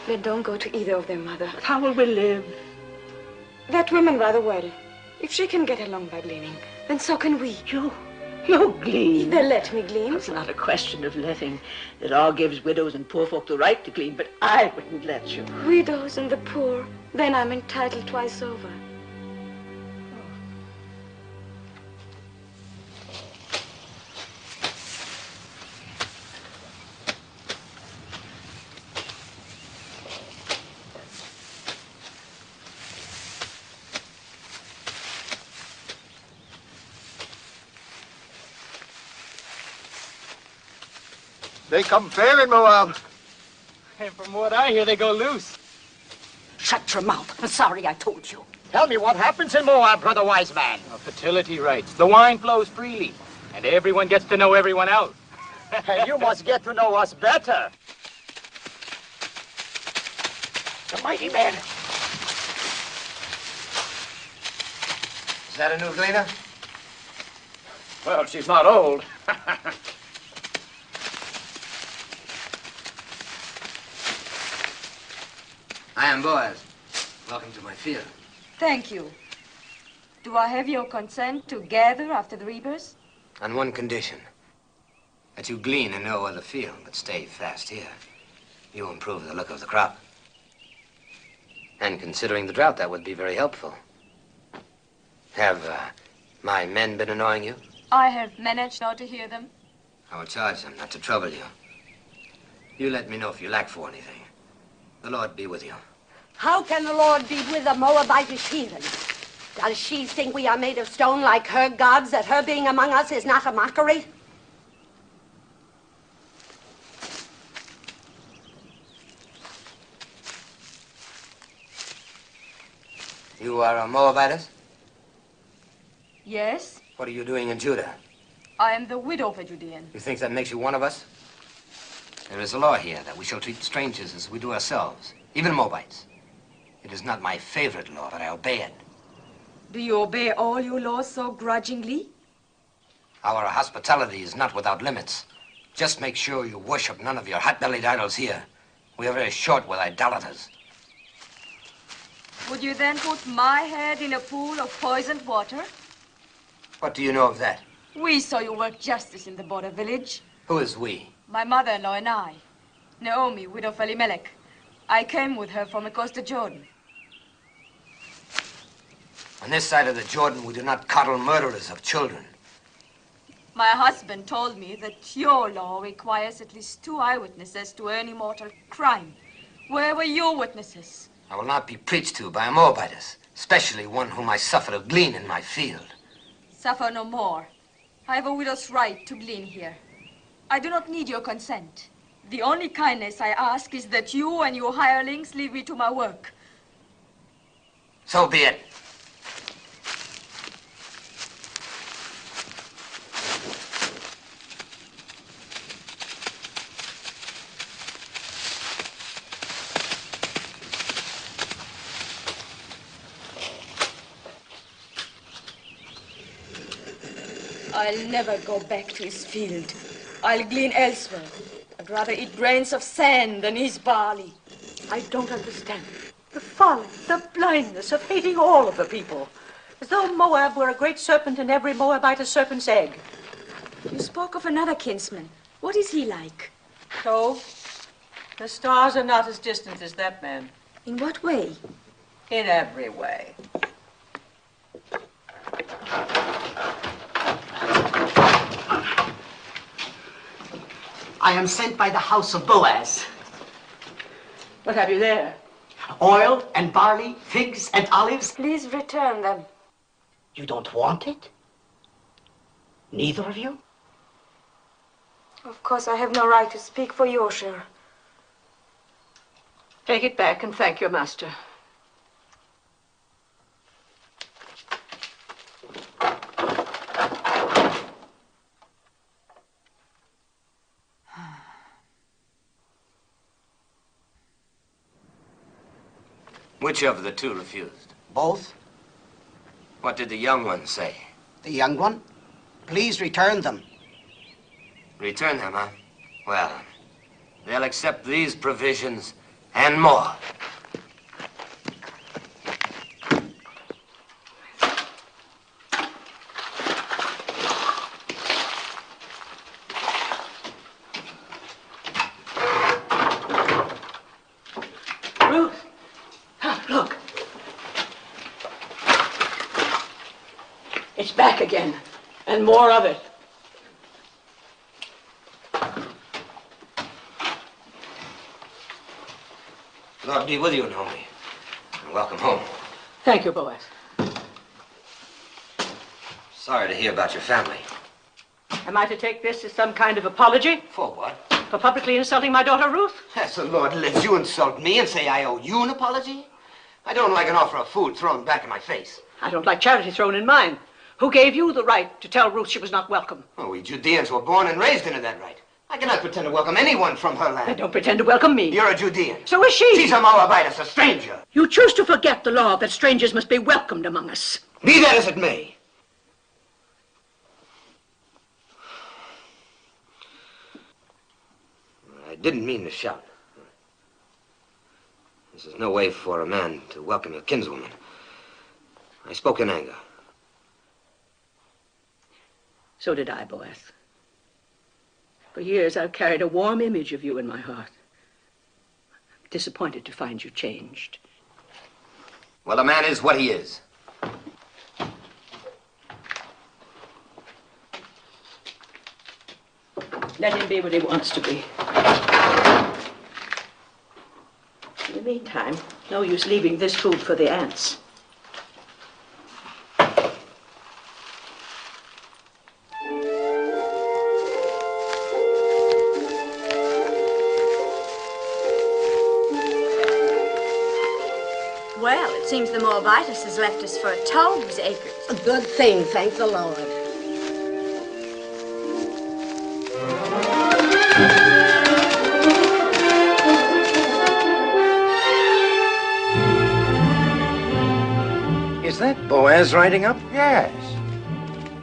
Then don't go to either of them, Mother.
But how will we live?
That woman rather well. If she can get along by gleaning, then so can we.
You glean.
Then let me glean.
It's not a question of letting. The law gives widows and poor folk the right to glean, but I wouldn't let you.
Widows and the poor. Then I'm entitled twice over.
They come fair in Moab.
And from what I hear, they go loose.
Shut your mouth. I'm sorry I told you.
Tell me what happens in Moab, brother wise man.
Fertility rights. The wine flows freely, and everyone gets to know everyone else.
And you must get to know us better. The mighty man.
Is that a new gleaner?
Well, she's not old.
I am Boaz. Welcome to my field.
Thank you. Do I have your consent to gather after the reapers?
On one condition. That you glean in no other field, but stay fast here. You improve the look of the crop. And considering the drought, that would be very helpful. Have my men been annoying you?
I have managed not to hear them.
I will charge them not to trouble you. You let me know if you lack for anything. The Lord be with you.
How can the Lord be with a Moabitish heathen? Does she think we are made of stone like her gods, that her being among us is not a mockery?
You are a Moabitess?
Yes,
What are you doing in Judah?
I am the widow of a Judean.
You think that makes you one of us? There is a law here that we shall treat strangers as we do ourselves, even Moabites. It is not my favorite law, but I obey it.
Do you obey all your laws so grudgingly?
Our hospitality is not without limits. Just make sure you worship none of your hot-bellied idols here. We are very short with idolaters.
Would you then put my head in a pool of poisoned water?
What do you know of that?
We saw you work justice in the border village.
Who is we?
My mother-in-law and I. Naomi, widow of Elimelech. I came with her from across the Jordan.
On this side of the Jordan, we do not coddle murderers of children.
My husband told me that your law requires at least 2 eyewitnesses to any mortal crime. Where were your witnesses?
I will not be preached to by a Moabitess, especially one whom I suffer to glean in my field.
Suffer no more. I have a widow's right to glean here. I do not need your consent. The only kindness I ask is that you and your hirelings leave me to my work.
So be it.
I'll never go back to his field. I'll glean elsewhere. I'd rather eat grains of sand than his barley.
I don't understand. The folly, the blindness of hating all of the people. As though Moab were a great serpent and every Moabite a serpent's egg.
You spoke of another kinsman. What is he like?
So, the stars are not as distant as that man.
In what way?
In every way.
I am sent by the house of Boaz.
What have you there?
Oil and barley, figs and olives.
Please return them.
You don't want it? Neither of you?
Of course, I have no right to speak for your share.
Take it back and thank your master.
Which of the two refused?
Both.
What did the young one say?
The young one? Please return them.
Return them, huh? Well, they'll accept these provisions and more.
Ruth! Look. It's back again, and more of it.
Lord be with you, Naomi. And welcome home.
Thank you, Boaz.
Sorry to hear about your family.
Am I to take this as some kind of apology?
For what?
For publicly insulting my daughter, Ruth?
As the Lord lives, you insult me and say I owe you an apology? I don't like an offer of food thrown back in my face.
I don't like charity thrown in mine. Who gave you the right to tell Ruth she was not welcome?
Oh, we Judeans were born and raised into that right. I cannot pretend to welcome anyone from her land.
Then don't pretend to welcome me.
You're a Judean.
So is she.
She's a Moabitess, a stranger.
You choose to forget the law that strangers must be welcomed among us.
Be that as it may. I didn't mean to shout. This is no way for a man to welcome a kinswoman. I spoke in anger.
So did I, Boaz. For years, I've carried a warm image of you in my heart. I'm disappointed to find you changed.
Well, a man is what he is.
Let him be what he wants to be. In the meantime, no use leaving this food for the ants.
Well, it seems the Moabitess has left us for 12 acres.
A good thing, thank the Lord.
Is that Boaz riding up?
Yes.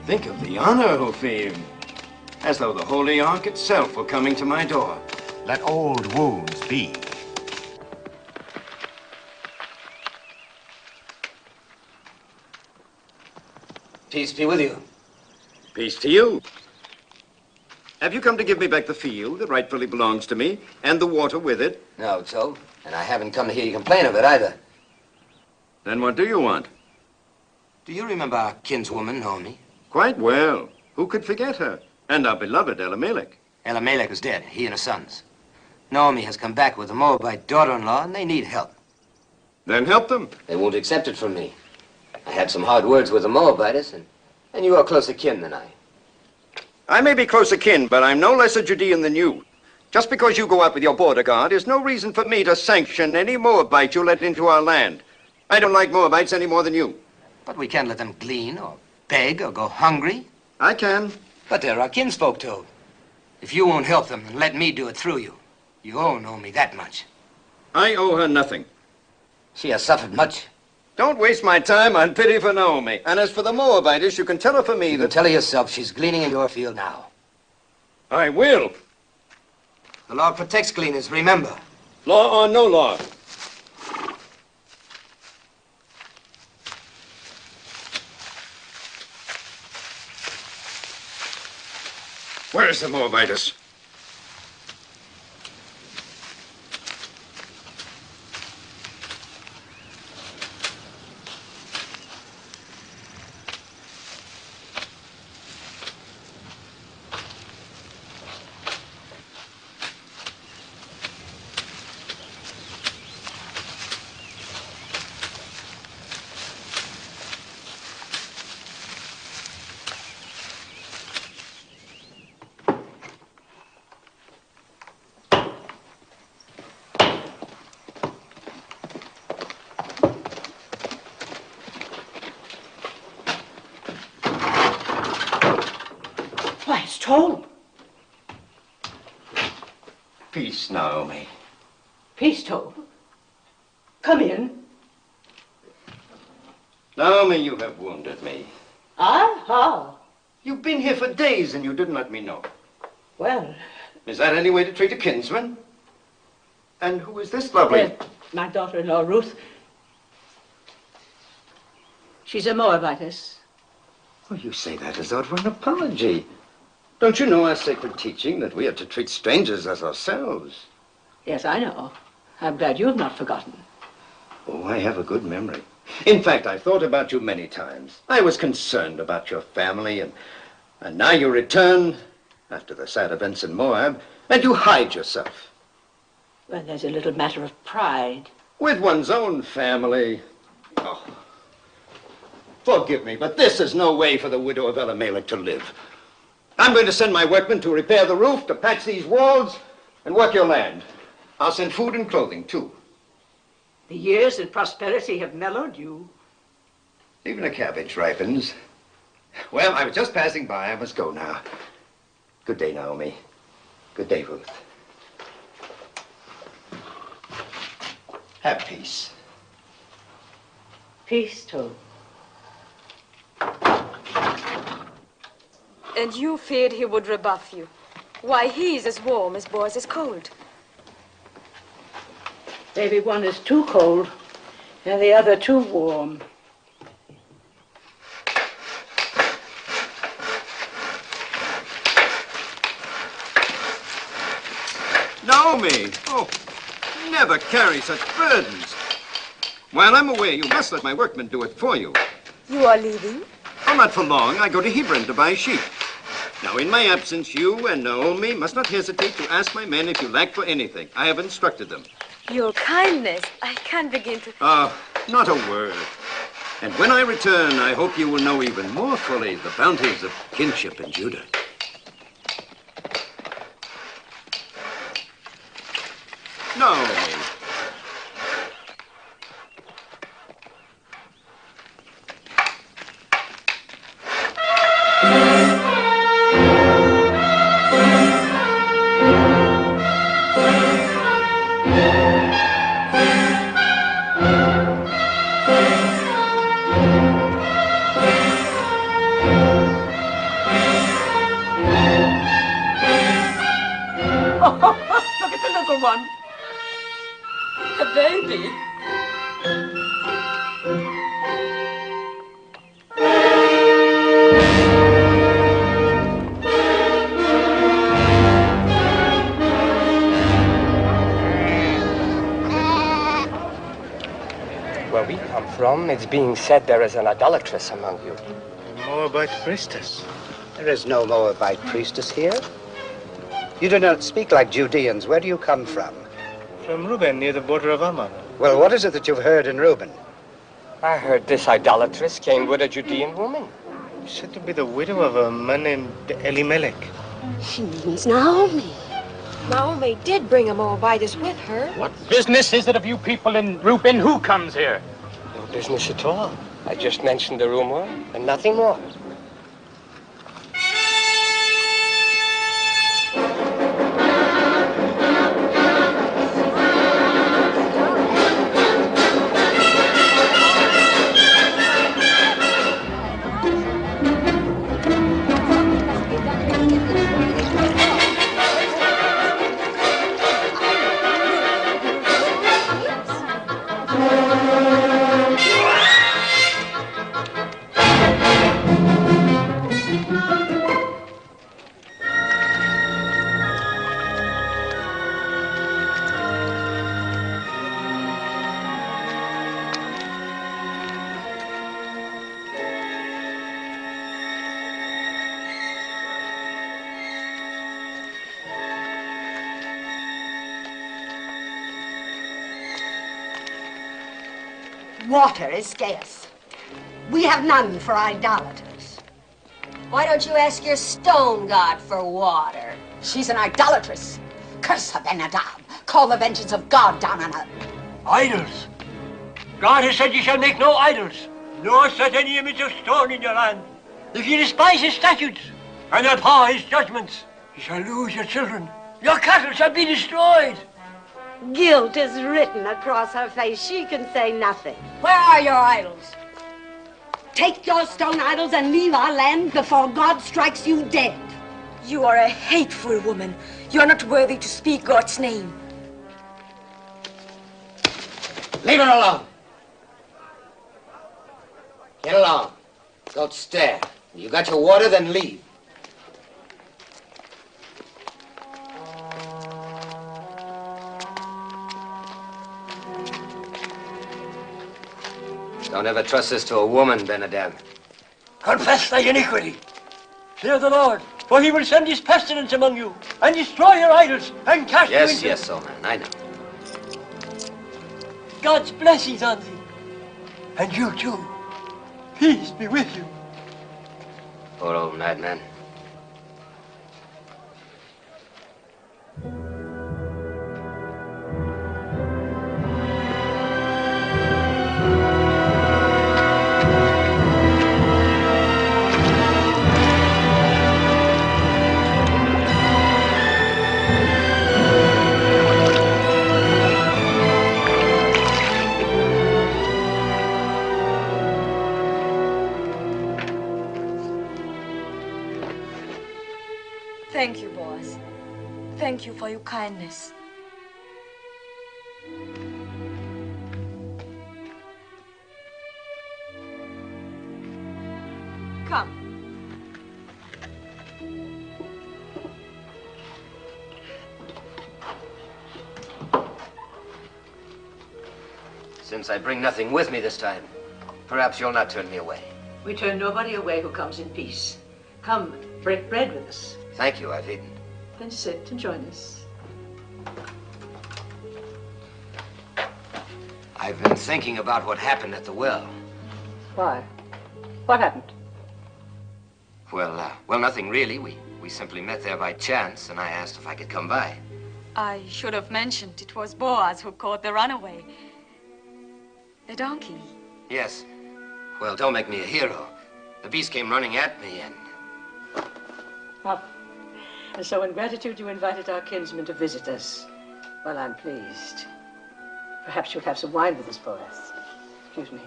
Think of the honor, Hophim. As though the Holy Ark itself were coming to my door.
Let old wounds be.
Peace be with you.
Peace to you. Have you come to give me back the field that rightfully belongs to me, and the water with it?
No, so. And I haven't come to hear you complain of it either.
Then what do you want?
Do you remember our kinswoman, Naomi?
Quite well. Who could forget her? And our beloved Elimelech.
Elimelech is dead, he and his sons. Naomi has come back with a Moabite daughter-in-law, and they need help.
Then help them.
They won't accept it from me. I had some hard words with the Moabitess, and you are closer kin than I.
I may be close akin, but I'm no less a Judean than you.
Just because you go out with your border guard is no reason for me to sanction any Moabite you let into our land. I don't like Moabites any more than you.
But we can't let them glean or beg or go hungry.
I can.
But they're our kinsfolk, too. If you won't help them, then let me do it through you. You all owe me that much.
I owe her nothing.
She has suffered much.
Don't waste my time on pity for Naomi. And as for the Moabitess, you can tell her for me
You
that...
can tell her yourself she's gleaning in your field now.
I will.
The law protects gleaners, remember.
Law or no law. Where is the Moabitess?
Why, it's told.
Peace, Naomi.
Peace, told. Come in.
Naomi, you have wounded me.
Ah, how?
You've been here for days and you didn't let me know.
Well,
Is that any way to treat a kinsman? And who is this lovely?
my daughter-in-law, Ruth. She's a Moabitess.
Oh, you say that as though it were an apology. Don't you know our sacred teaching that we are to treat strangers as ourselves?
Yes, I know. I'm glad you have not forgotten.
Oh, I have a good memory. In fact, I've thought about you many times. I was concerned about your family, and now you return after the sad events in Moab, and you hide yourself.
Well, there's a little matter of pride.
With one's own family. Oh, forgive me, but this is no way for the widow of Elimelech to live. I'm going to send my workmen to repair the roof, to patch these walls, and work your land. I'll send food and clothing, too.
The years and prosperity have mellowed you.
Even a cabbage ripens. Well, I was just passing by. I must go now. Good day, Naomi. Good day, Ruth. Have peace.
Peace, too.
And you feared he would rebuff you. Why, he's as warm as Boaz is cold.
Maybe one is too cold and the other too warm.
Naomi! Oh, never carry such burdens. While I'm away, you must let my workmen do it for you.
You are leaving?
Oh, not for long. I go to Hebron to buy sheep. Now, in my absence, you and Naomi must not hesitate to ask my men if you lack for anything. I have instructed them.
Your kindness. I can't begin to...
Not a word. And when I return, I hope you will know even more fully the bounties of kinship in Judah. Naomi.
Look at the little one.
A baby.
Where we come from, it's being said there is an idolatress among you.
Moabite priestess. There is no Moabite priestess here. You do not speak like Judeans. Where do you come from?
From Reuben, near the border of Ammon.
Well, what is it that you've heard in Reuben?
I heard this idolatress came with a Judean woman.
Said to be the widow of a man named Elimelech.
She means Naomi.
Naomi did bring a Moabitess with her.
What business is it of you people in Reuben? Who comes here?
No business at all. I just mentioned the rumor and nothing more.
Water is scarce. We have none for idolaters.
Why don't you ask your stone god for water?
She's an idolatress. Curse her, Ben-Adab. Call the vengeance of God down on her.
Idols? God has said you shall make no idols, nor set any image of stone in your land. If you despise his statutes and abhor his judgments, you shall lose your children. Your cattle shall be destroyed.
Guilt is written across her face. She can say nothing.
Where are your idols?
Take your stone idols and leave our land before God strikes you dead.
You are a hateful woman. You are not worthy to speak God's name.
Leave her alone. Get along. Don't stare. You got your water, then leave. Don't ever trust this to a woman, Ben-Adab.
Confess thy iniquity. Fear the Lord, for he will send his pestilence among you, and destroy your idols, and cast you into...
Yes, old man, I know.
God's blessings on thee. And you too. Peace be with you.
Poor old madman.
Thank you, boss. Thank you for your kindness. Come.
Since I bring nothing with me this time, perhaps you'll not turn me away.
We turn nobody away who comes in peace. Come, break bread with us.
Thank you, I've eaten.
Then sit and join us.
I've been thinking about what happened at the well.
Why? What happened?
Well, nothing really. We simply met there by chance, and I asked if I could come by.
I should have mentioned it was Boaz who caught the runaway. The donkey.
Yes. Well, don't make me a hero. The beast came running at me, and...
Oh. And so in gratitude you invited our kinsman to visit us. Well, I'm pleased. Perhaps you'll have some wine with us, Boaz. Excuse me.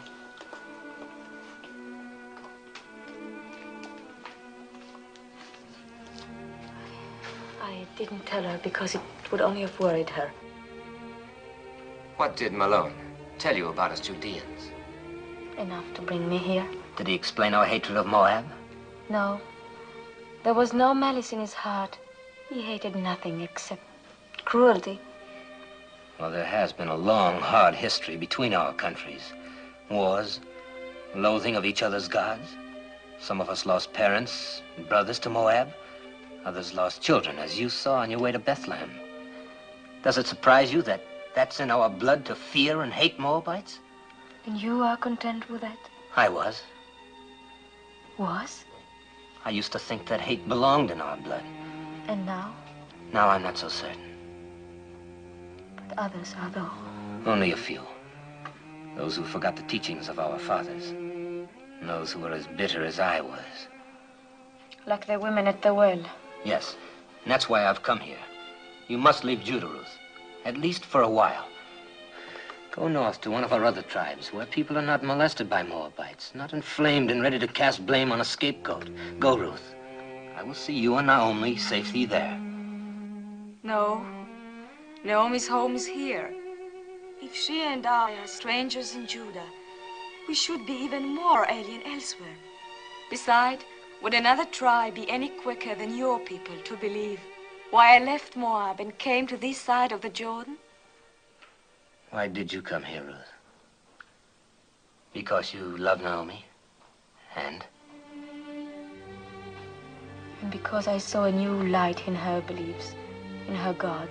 I didn't tell her because it would only have worried her.
What did Malone tell you about us Judeans?
Enough to bring me here.
Did he explain our hatred of Moab?
No. There was no malice in his heart. He hated nothing except cruelty.
Well, there has been a long, hard history between our countries. Wars, loathing of each other's gods. Some of us lost parents and brothers to Moab. Others lost children, as you saw on your way to Bethlehem. Does it surprise you that that's in our blood to fear and hate Moabites?
And you are content with that?
I was.
Was?
I used to think that hate belonged in our blood.
And now?
Now I'm not so certain.
What others are, though?
Only a few. Those who forgot the teachings of our fathers. And those who were as bitter as I was.
Like the women at the well.
Yes, and that's why I've come here. You must leave Judah, Ruth. At least for a while. Go north to one of our other tribes, where people are not molested by Moabites, not inflamed and ready to cast blame on a scapegoat. Go, Ruth. I will see you and Naomi safely there.
No. Naomi's home is here. If she and I are strangers in Judah, we should be even more alien elsewhere. Besides, would another tribe be any quicker than your people to believe why I left Moab and came to this side of the Jordan?
Why did you come here, Ruth? Because you love Naomi? And?
And because I saw a new light in her beliefs, in her God.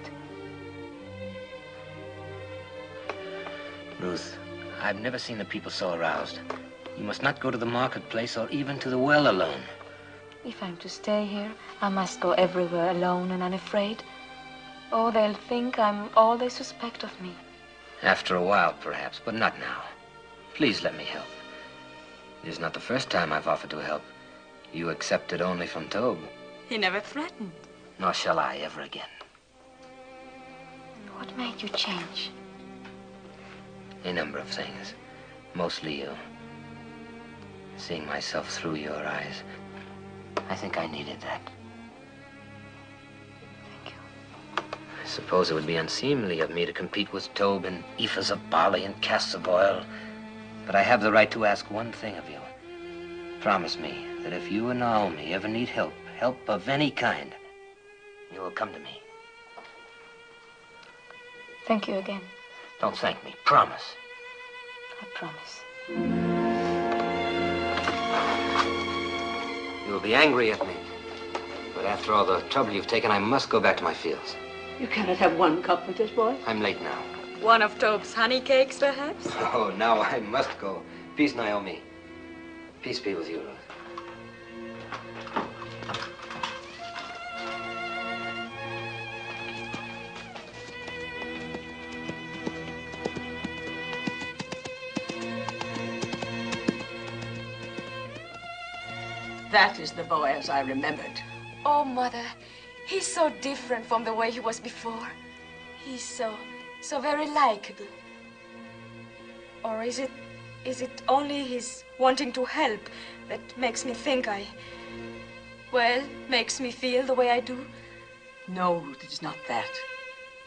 Ruth, I've never seen the people so aroused. You must not go to the marketplace or even to the well alone.
If I'm to stay here, I must go everywhere alone and unafraid. Oh, they'll think I'm all they suspect of me.
After a while, perhaps, but not now. Please let me help. It is not the first time I've offered to help. You accepted only from Tob.
He never threatened.
Nor shall I ever again.
What made you change?
A number of things. Mostly you. Seeing myself through your eyes. I think I needed that.
Thank you.
I suppose it would be unseemly of me to compete with Tob in ephahs of barley and casks of oil. But I have the right to ask one thing of you. Promise me that if you and Naomi ever need help of any kind, you will come to me.
Thank you again.
Don't thank me. Promise.
I promise.
You will be angry at me. But after all the trouble you've taken, I must go back to my fields.
You cannot have one cup with this boy.
I'm late now.
One of Tob's honey cakes, perhaps?
Oh, now I must go. Peace, Naomi. Peace be with you, Ruth.
That is the Boaz I remembered.
Oh, Mother, he's so different from the way he was before. He's so very likable. Or is it only his wanting to help that makes me think makes me feel the way I do?
No, Ruth, it is not that.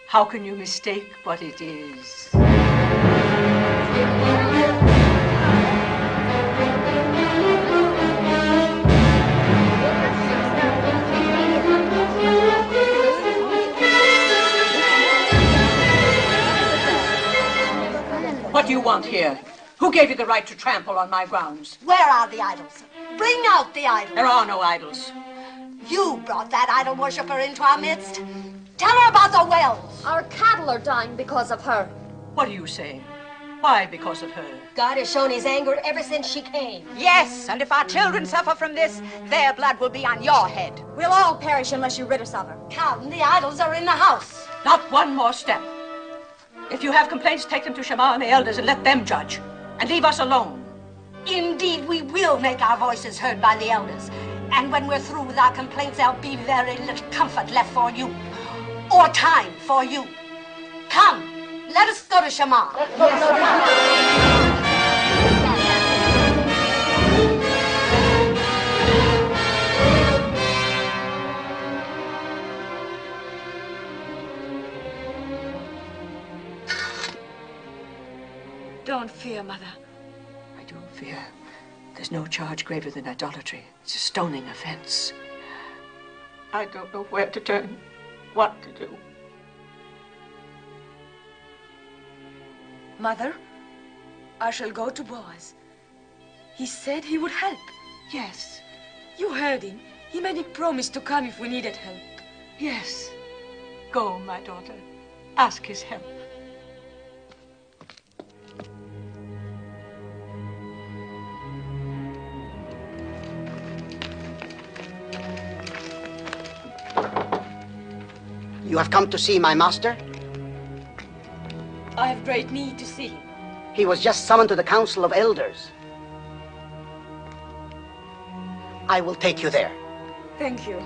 How can you mistake what it is? What do you want here? Who gave you the right to trample on my grounds?
Where are the idols? Bring out the idols.
There are no idols.
You brought that idol worshiper into our midst. Tell her about the wells.
Our cattle are dying because of her.
What are you saying? Why because of her?
God has shown his anger ever since she came.
Yes, and if our children suffer from this, their blood will be on your head.
We'll all perish unless you rid us of her.
Come, the idols are in the house.
Not one more step. If you have complaints, take them to Shema and the elders and let them judge. And leave us alone.
Indeed, we will make our voices heard by the elders. And when we're through with our complaints, there'll be very little comfort left for you. Or time for you. Come, let us go to Shema.
Don't fear, Mother.
I do fear. There's no charge graver than idolatry. It's a stoning offense. I don't know where to turn, what to do.
Mother, I shall go to Boaz. He said he would help.
Yes.
You heard him. He made a promise to come if we needed help.
Yes. Go, my daughter. Ask his help.
You have come to see my master?
I have great need to see him.
He was just summoned to the Council of Elders. I will take you there.
Thank you.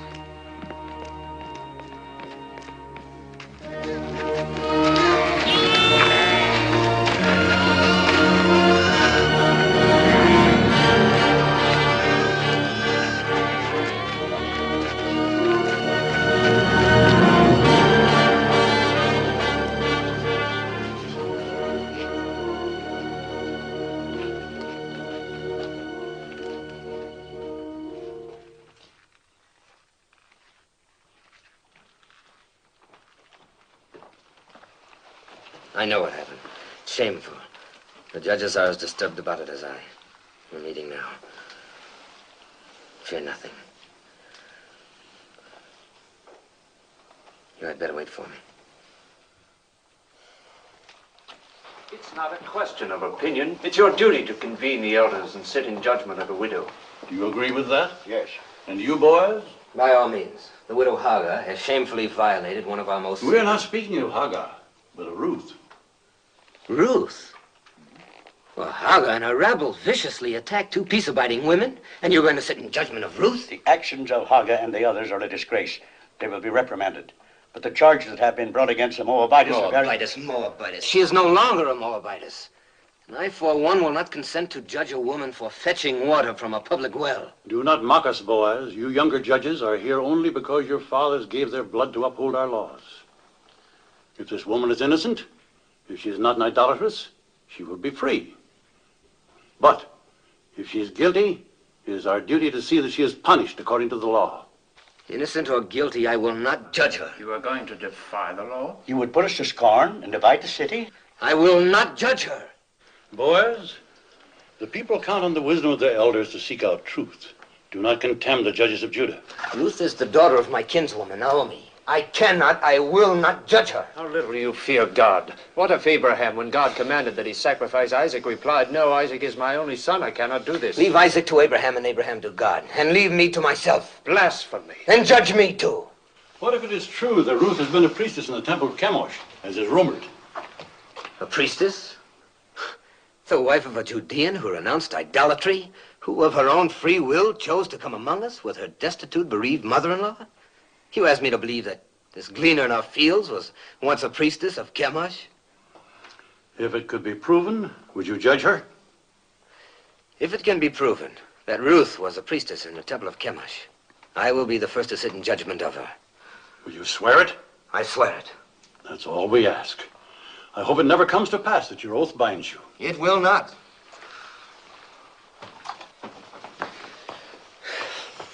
I know what happened. Shameful. The judges are as disturbed about it as I. We're meeting now. Fear nothing. You had better wait for me.
It's not a question of opinion. It's your duty to convene the elders and sit in judgment of the widow.
Do you agree with that?
Yes.
And you, boys?
By all means. The widow Hagar has shamefully violated one of our most...
We're not speaking of Hagar, but of Ruth.
Ruth? Well, Hagar and her rabble viciously attacked two peace-abiding women, and you're going to sit in judgment of Ruth?
The actions of Hagar and the others are a disgrace. They will be reprimanded. But the charges that have been brought against the Moabitess are very...
Moabitess. She is no longer a Moabitess. And I, for one, will not consent to judge a woman for fetching water from a public well.
Do not mock us, Boaz. You younger judges are here only because your fathers gave their blood to uphold our laws. If this woman is innocent, if she is not an idolatress, she will be free. But if she is guilty, it is our duty to see that she is punished according to the law.
Innocent or guilty, I will not judge her.
You are going to defy the law? You would put us to scorn and divide the city?
I will not judge her.
Boaz, the people count on the wisdom of their elders to seek out truth. Do not contemn the judges of Judah.
Ruth is the daughter of my kinswoman, Naomi. I will not judge her.
How little you fear God. What if Abraham, when God commanded that he sacrifice Isaac, replied, "No, Isaac is my only son. I cannot do this."
Leave Isaac to Abraham and Abraham to God. And leave me to myself.
Blasphemy.
And judge me too.
What if it is true that Ruth has been a priestess in the temple of Chemosh, as is rumored?
A priestess? The wife of a Judean who renounced idolatry? Who of her own free will chose to come among us with her destitute, bereaved mother-in-law? You asked me to believe that this gleaner in our fields was once a priestess of Chemosh?
If it could be proven, would you judge her?
If it can be proven that Ruth was a priestess in the temple of Chemosh, I will be the first to sit in judgment of her.
Will you swear it?
I swear it.
That's all we ask. I hope it never comes to pass that your oath binds you.
It will not.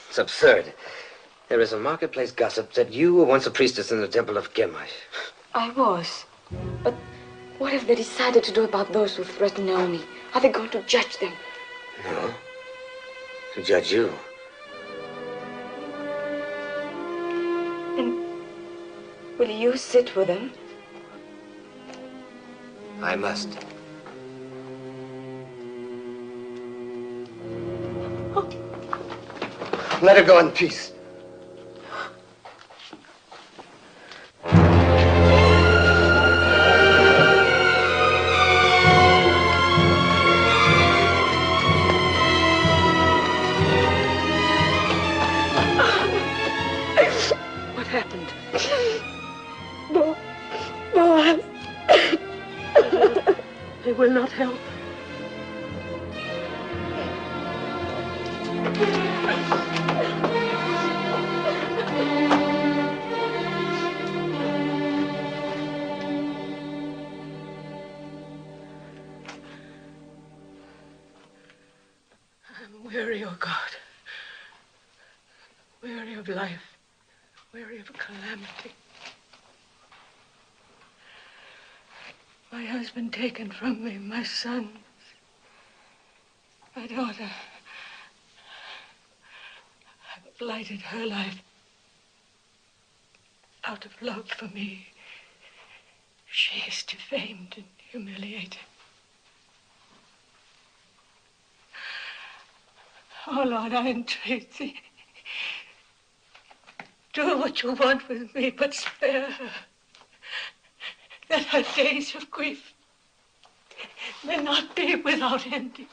It's absurd. There is a marketplace gossip that you were once a priestess in the temple of Chemosh.
I was. But what have they decided to do about those who threaten Naomi? Are they going to judge them?
No. To judge you.
And will you sit with them?
I must. Let her go in peace.
What happened? Boaz. They will not help. I'm weary, oh God. Weary of life. Weary of calamity. My husband taken from me, my sons, my daughter. I've blighted her life out of love for me. She is defamed and humiliated. Oh, Lord, I entreat thee. Do what you want with me, but spare her. that her days of grief may not be without ending.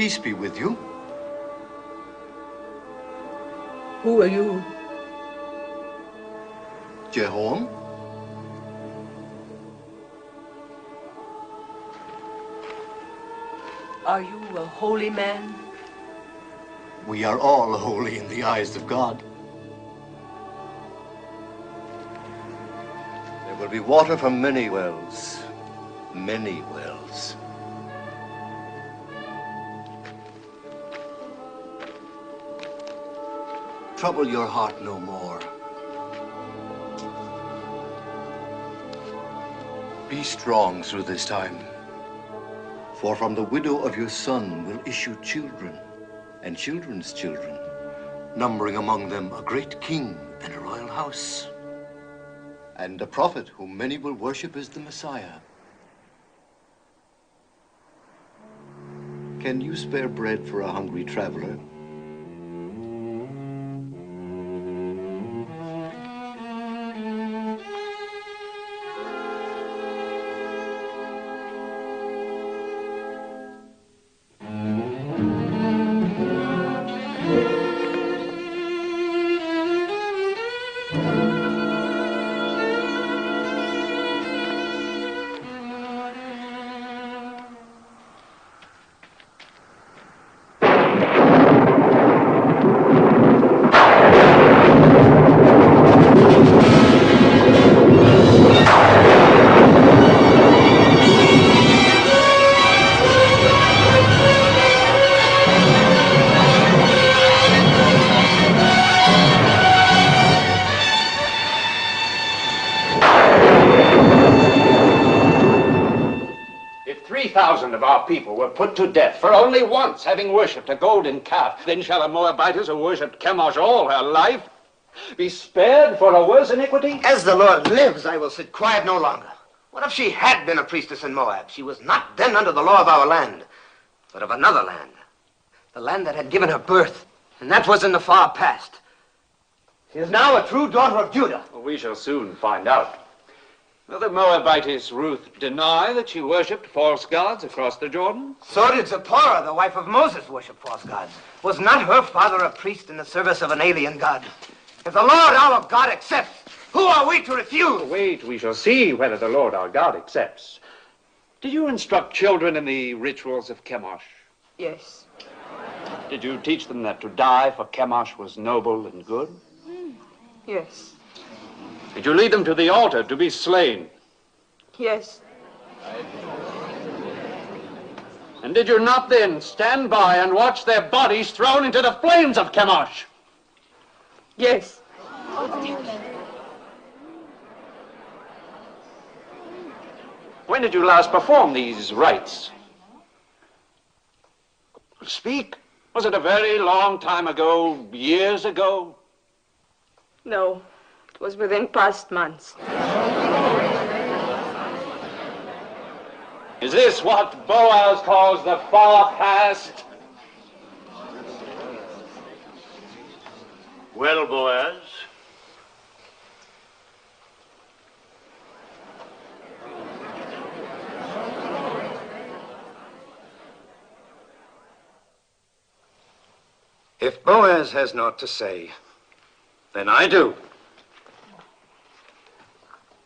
Peace be with you.
Who are you?
Jehoram?
Are you a holy man?
We are all holy in the eyes of God. There will be water from many wells. Many wells. Trouble your heart no more. Be strong through this time. For from the widow of your son will issue children, and children's children, numbering among them a great king and a royal house, and a prophet whom many will worship as the Messiah. Can you spare bread for a hungry traveler?
If 3,000 of our people were put to death for only once having worshipped a golden calf, then shall a Moabitess who worshipped Chemosh all her life be spared for a worse iniquity?
As the Lord lives, I will sit quiet no longer. What if she had been a priestess in Moab? She was not then under the law of our land, but of another land. The land that had given her birth, and that was in the far past. She is now a true daughter of Judah.
Well, we shall soon find out. Will the Moabitess Ruth deny that she worshipped false gods across the Jordan?
So did Zipporah, the wife of Moses, worship false gods. Was not her father a priest in the service of an alien god? If the Lord our God accepts, who are we to refuse?
Wait, we shall see whether the Lord our God accepts. Did you instruct children in the rituals of Chemosh?
Yes.
Did you teach them that to die for Chemosh was noble and good?
Yes.
Did you lead them to the altar to be slain?
Yes.
And did you not then stand by and watch their bodies thrown into the flames of Chemosh?
Yes.
When did you last perform these rites? Speak. Was it a very long time ago, years ago?
No, it was within past months.
Is this what Boaz calls the far past?
Well, Boaz,
If Boaz has naught to say, then I do.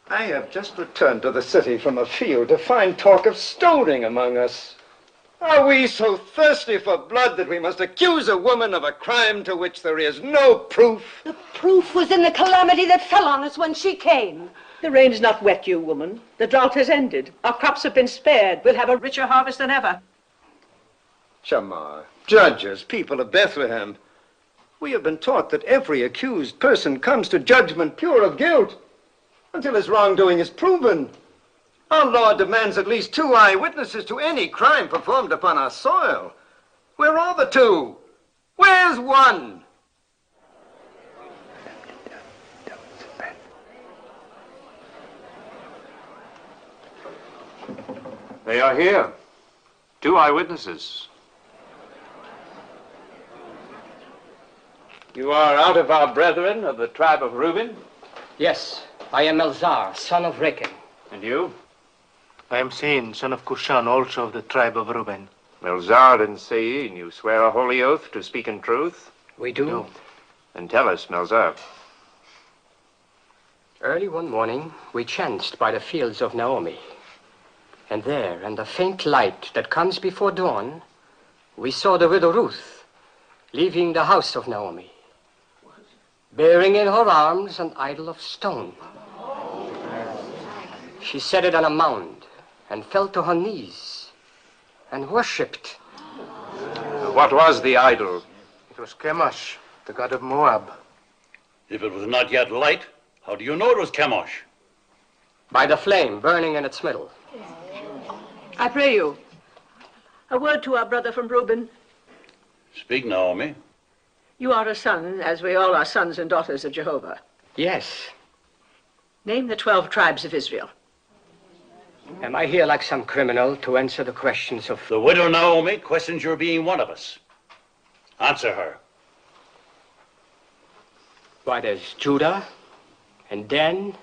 I have just returned to the city from a field to find talk of stoning among us. Are we so thirsty for blood that we must accuse a woman of a crime to which there is no proof?
The proof was in the calamity that fell on us when she came. The rain's not wet you, woman. The drought has ended. Our crops have been spared. We'll have a richer harvest than ever.
Shamar, judges, people of Bethlehem, we have been taught that every accused person comes to judgment pure of guilt until his wrongdoing is proven. Our law demands at least 2 eyewitnesses to any crime performed upon our soil. Where are the 2? Where's 1?
They are here. 2 eyewitnesses. You are out of our brethren of the tribe of Reuben?
Yes, I am Elzar, son of Rechel.
And you?
I am Sein, son of Cushan, also of the tribe of Reuben.
Melzar and Sein, you swear a holy oath to speak in truth?
We do. No.
Then tell us, Melzar.
Early one morning, we chanced by the fields of Naomi. And there, in the faint light that comes before dawn, we saw the widow Ruth leaving the house of Naomi, bearing in her arms an idol of stone. She set it on a mound and fell to her knees and worshipped.
What was the idol?
It was Chemosh, the god of Moab.
If it was not yet light, how do you know it was Chemosh?
By the flame burning in its middle.
I pray you, a word to our brother from Reuben.
Speak, Naomi.
You are a son, as we all are sons and daughters of Jehovah.
Yes.
Name the 12 tribes of Israel.
Am I here like some criminal to answer the questions of...
The widow Naomi questions your being one of us. Answer her.
Why, there's Judah, and Dan,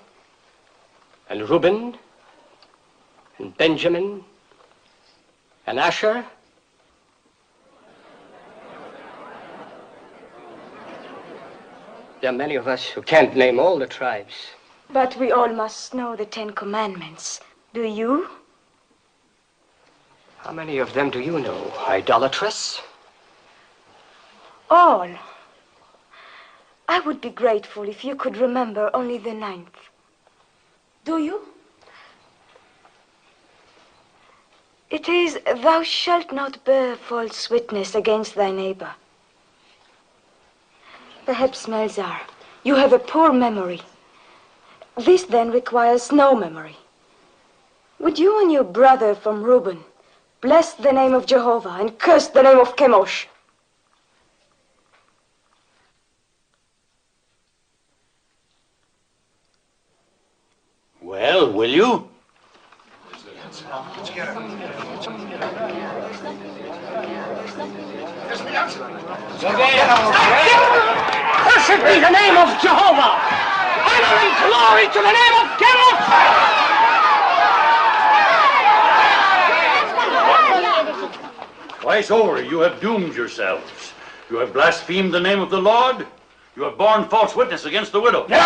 and Reuben, and Benjamin, and Asher. There are many of us who can't name all the tribes.
But we all must know the 10 Commandments. Do you?
How many of them do you know, idolatress?
All. I would be grateful if you could remember only the 9th. Do you? It is, thou shalt not bear false witness against thy neighbor. Perhaps, Melzar, you have a poor memory. This then requires no memory. Would you and your brother from Reuben bless the name of Jehovah and curse the name of Chemosh?
Well, will you?
Cursed be the name of Jehovah! Honor and glory to the name of Chemosh!
Twice over, you have doomed yourselves. You have blasphemed the name of the Lord. You have borne false witness against the widow. Let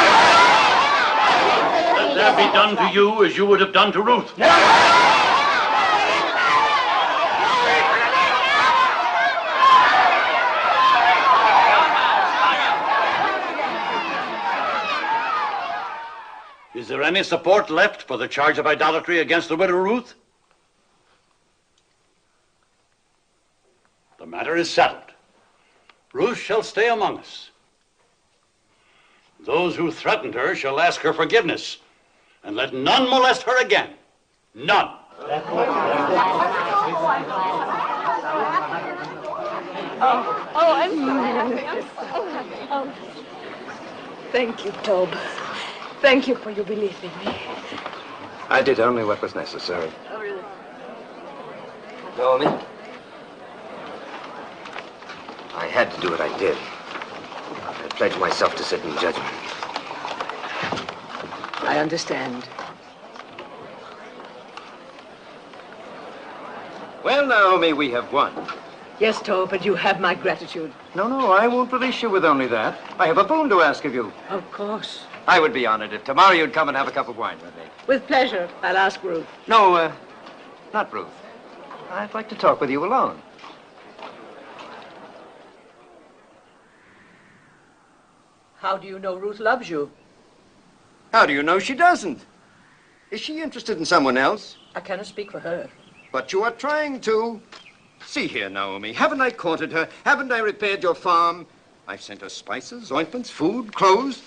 that be done to you as you would have done to Ruth. Is there any support left for the charge of idolatry against the widow Ruth? The matter is settled. Ruth shall stay among us. Those who threatened her shall ask her forgiveness, and let none molest her again. None.
I'm sorry. Thank you, Tob. Thank you for your belief in me.
I did only what was necessary.
Oh, really?
Naomi? I had to do what I did. I pledged myself to sit in judgment.
I understand.
Well, Naomi, we have won.
Yes, Tob, but you have my gratitude.
No, I won't release you with only that. I have a boon to ask of you.
Of course.
I would be honored if tomorrow you'd come and have a cup of wine with me.
With pleasure. I'll ask Ruth.
No, not Ruth. I'd like to talk with you alone.
How do you know Ruth loves you?
How do you know she doesn't? Is she interested in someone else?
I cannot speak for her.
But you are trying to. See here, Naomi. Haven't I courted her? Haven't I repaired your farm? I've sent her spices, ointments, food, clothes.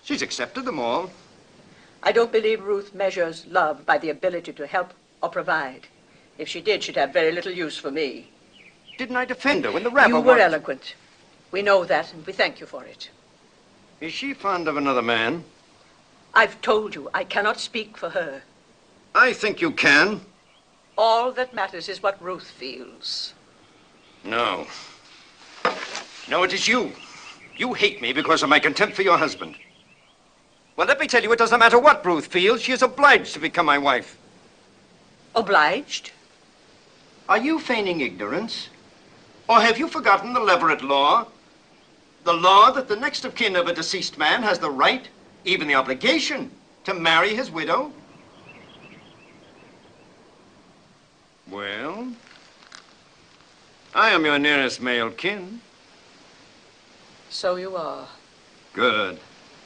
She's accepted them all.
I don't believe Ruth measures love by the ability to help or provide. If she did, she'd have very little use for me.
Didn't I defend her when the rabble
You were eloquent. We know that, and we thank you for it.
Is she fond of another man?
I've told you, I cannot speak for her.
I think you can.
All that matters is what Ruth feels.
No. No, it is you. You hate me because of my contempt for your husband. Well, let me tell you, it doesn't matter what Ruth feels. She is obliged to become my wife.
Obliged?
Are you feigning ignorance? Or have you forgotten the Leverett law? The law that the next of kin of a deceased man has the right, even the obligation, to marry his widow? Well, I am your nearest male kin.
So you are.
Good.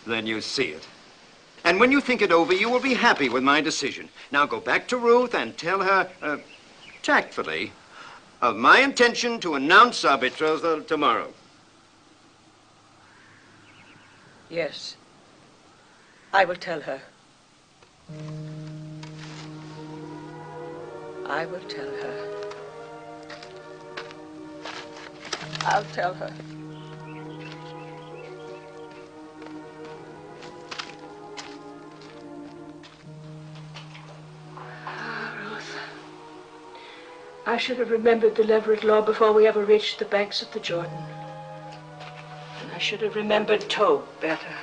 Then you see it. And when you think it over, you will be happy with my decision. Now go back to Ruth and tell her, tactfully, of my intention to announce our betrothal tomorrow.
Yes. I will tell her. I will tell her. I'll tell her. Ruth. I should have remembered the Leverett law before we ever reached the banks of the Jordan. And I should have remembered Tob better.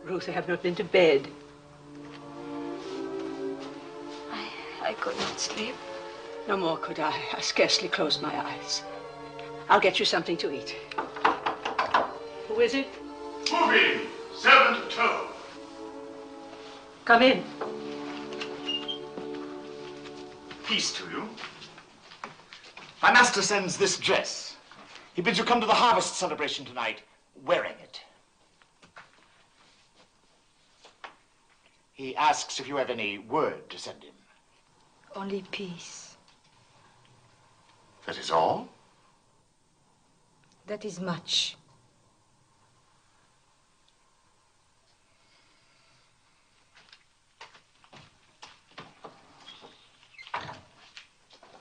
Ruth, I have not been to bed. I could not sleep. No more could I. I scarcely closed my eyes. I'll get you something to eat. Who is it?
Moving, 7-2.
Come in.
Peace to you. My master sends this dress. He bids you come to the harvest celebration tonight, wearing it. He asks if you have any word to send him.
Only peace.
That is all?
That is much.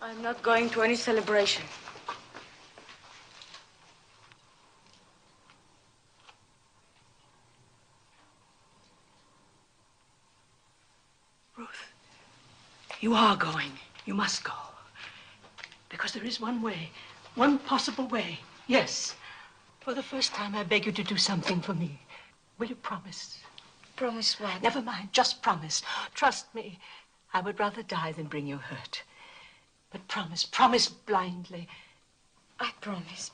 I'm not going to any celebration.
Ruth, you are going. You must go. Because there is one way, one possible way. Yes. For the first time, I beg you to do something for me. Will you promise?
Promise what?
Never mind, just promise. Trust me. I would rather die than bring you hurt. But promise blindly.
I promise.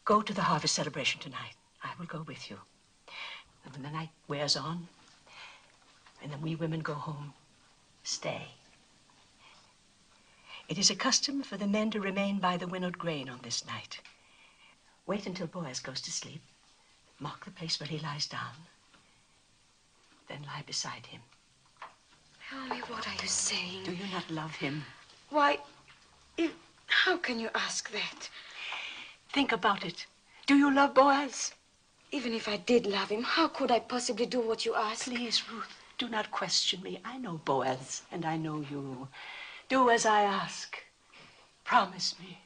Go to the harvest celebration tonight. I will go with you. And when the night wears on, and then we women go home, stay. It is a custom for the men to remain by the winnowed grain on this night. Wait until Boaz goes to sleep. Mark the place where he lies down. Then lie beside him.
Tell me, what are you saying?
Do you not love him?
Why, how can you ask that?
Think about it. Do you love Boaz?
Even if I did love him, how could I possibly do what you ask?
Please, Ruth, do not question me. I know Boaz, and I know you. Do as I ask. Promise me.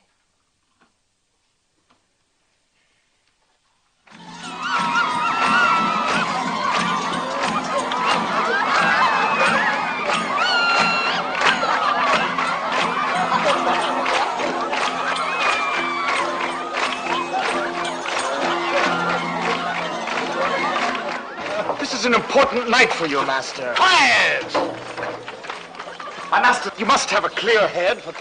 This is an important night for you, Master.
Quiet!
My master, you must have a clear head for...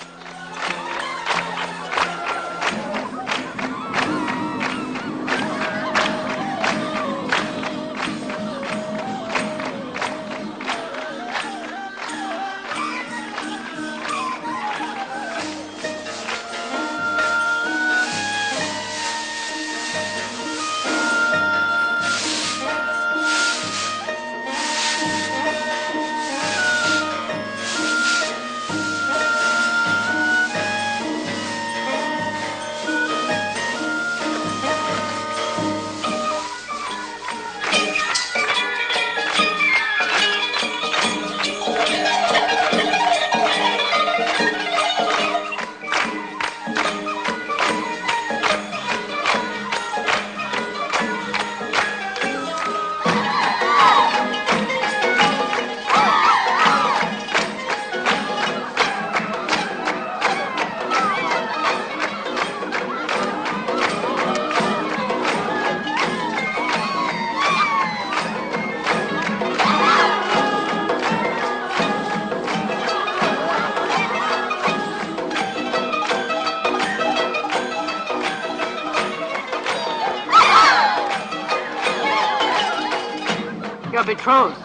You're betrothed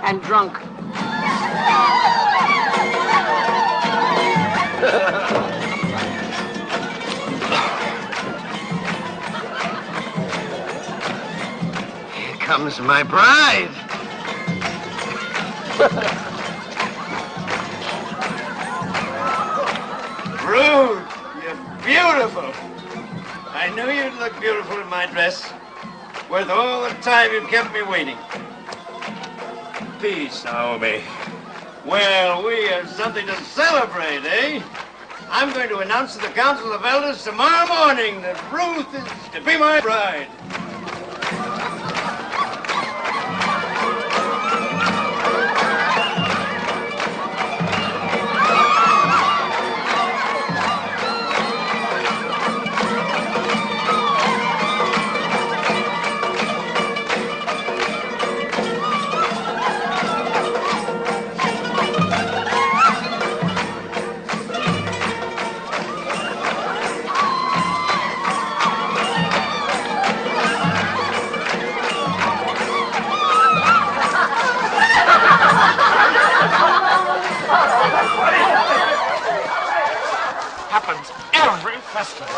and drunk.
Here comes my bride. Ruth, you're beautiful. I knew you'd look beautiful in my dress. Worth all the time you've kept me waiting. Peace, Naomi. Well, we have something to celebrate, eh? I'm going to announce to the Council of Elders tomorrow morning that Ruth is to be my bride.
Happens every festival.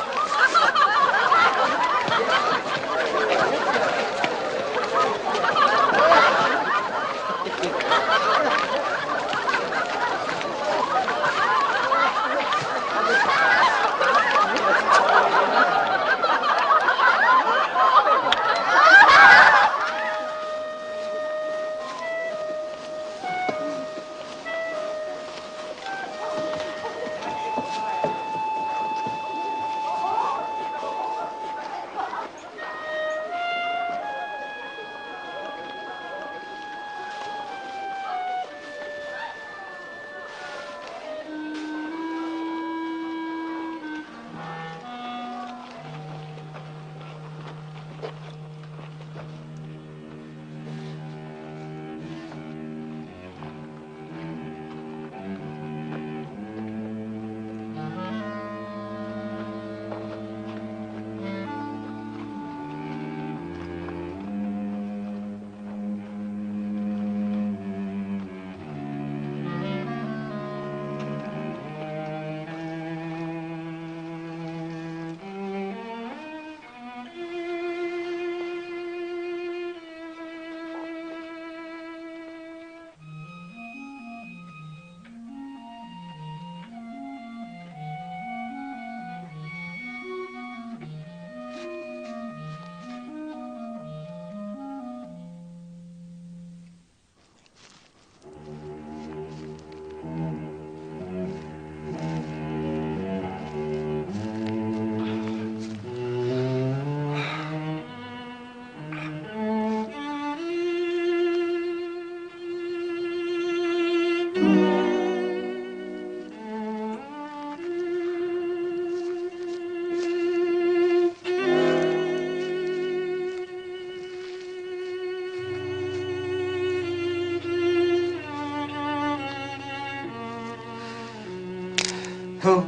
Who?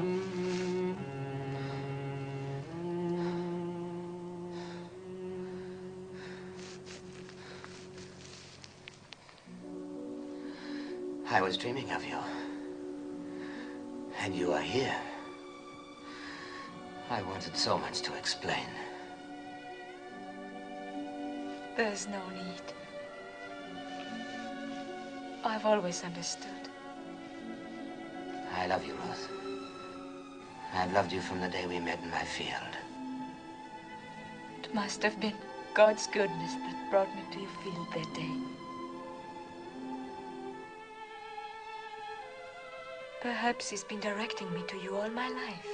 I was dreaming of you. And you are here. I wanted so much to explain.
There's no need. I've always understood.
I love you, Ruth. I've loved you from the day we met in my field.
It must have been God's goodness that brought me to your field that day. Perhaps he's been directing me to you all my life.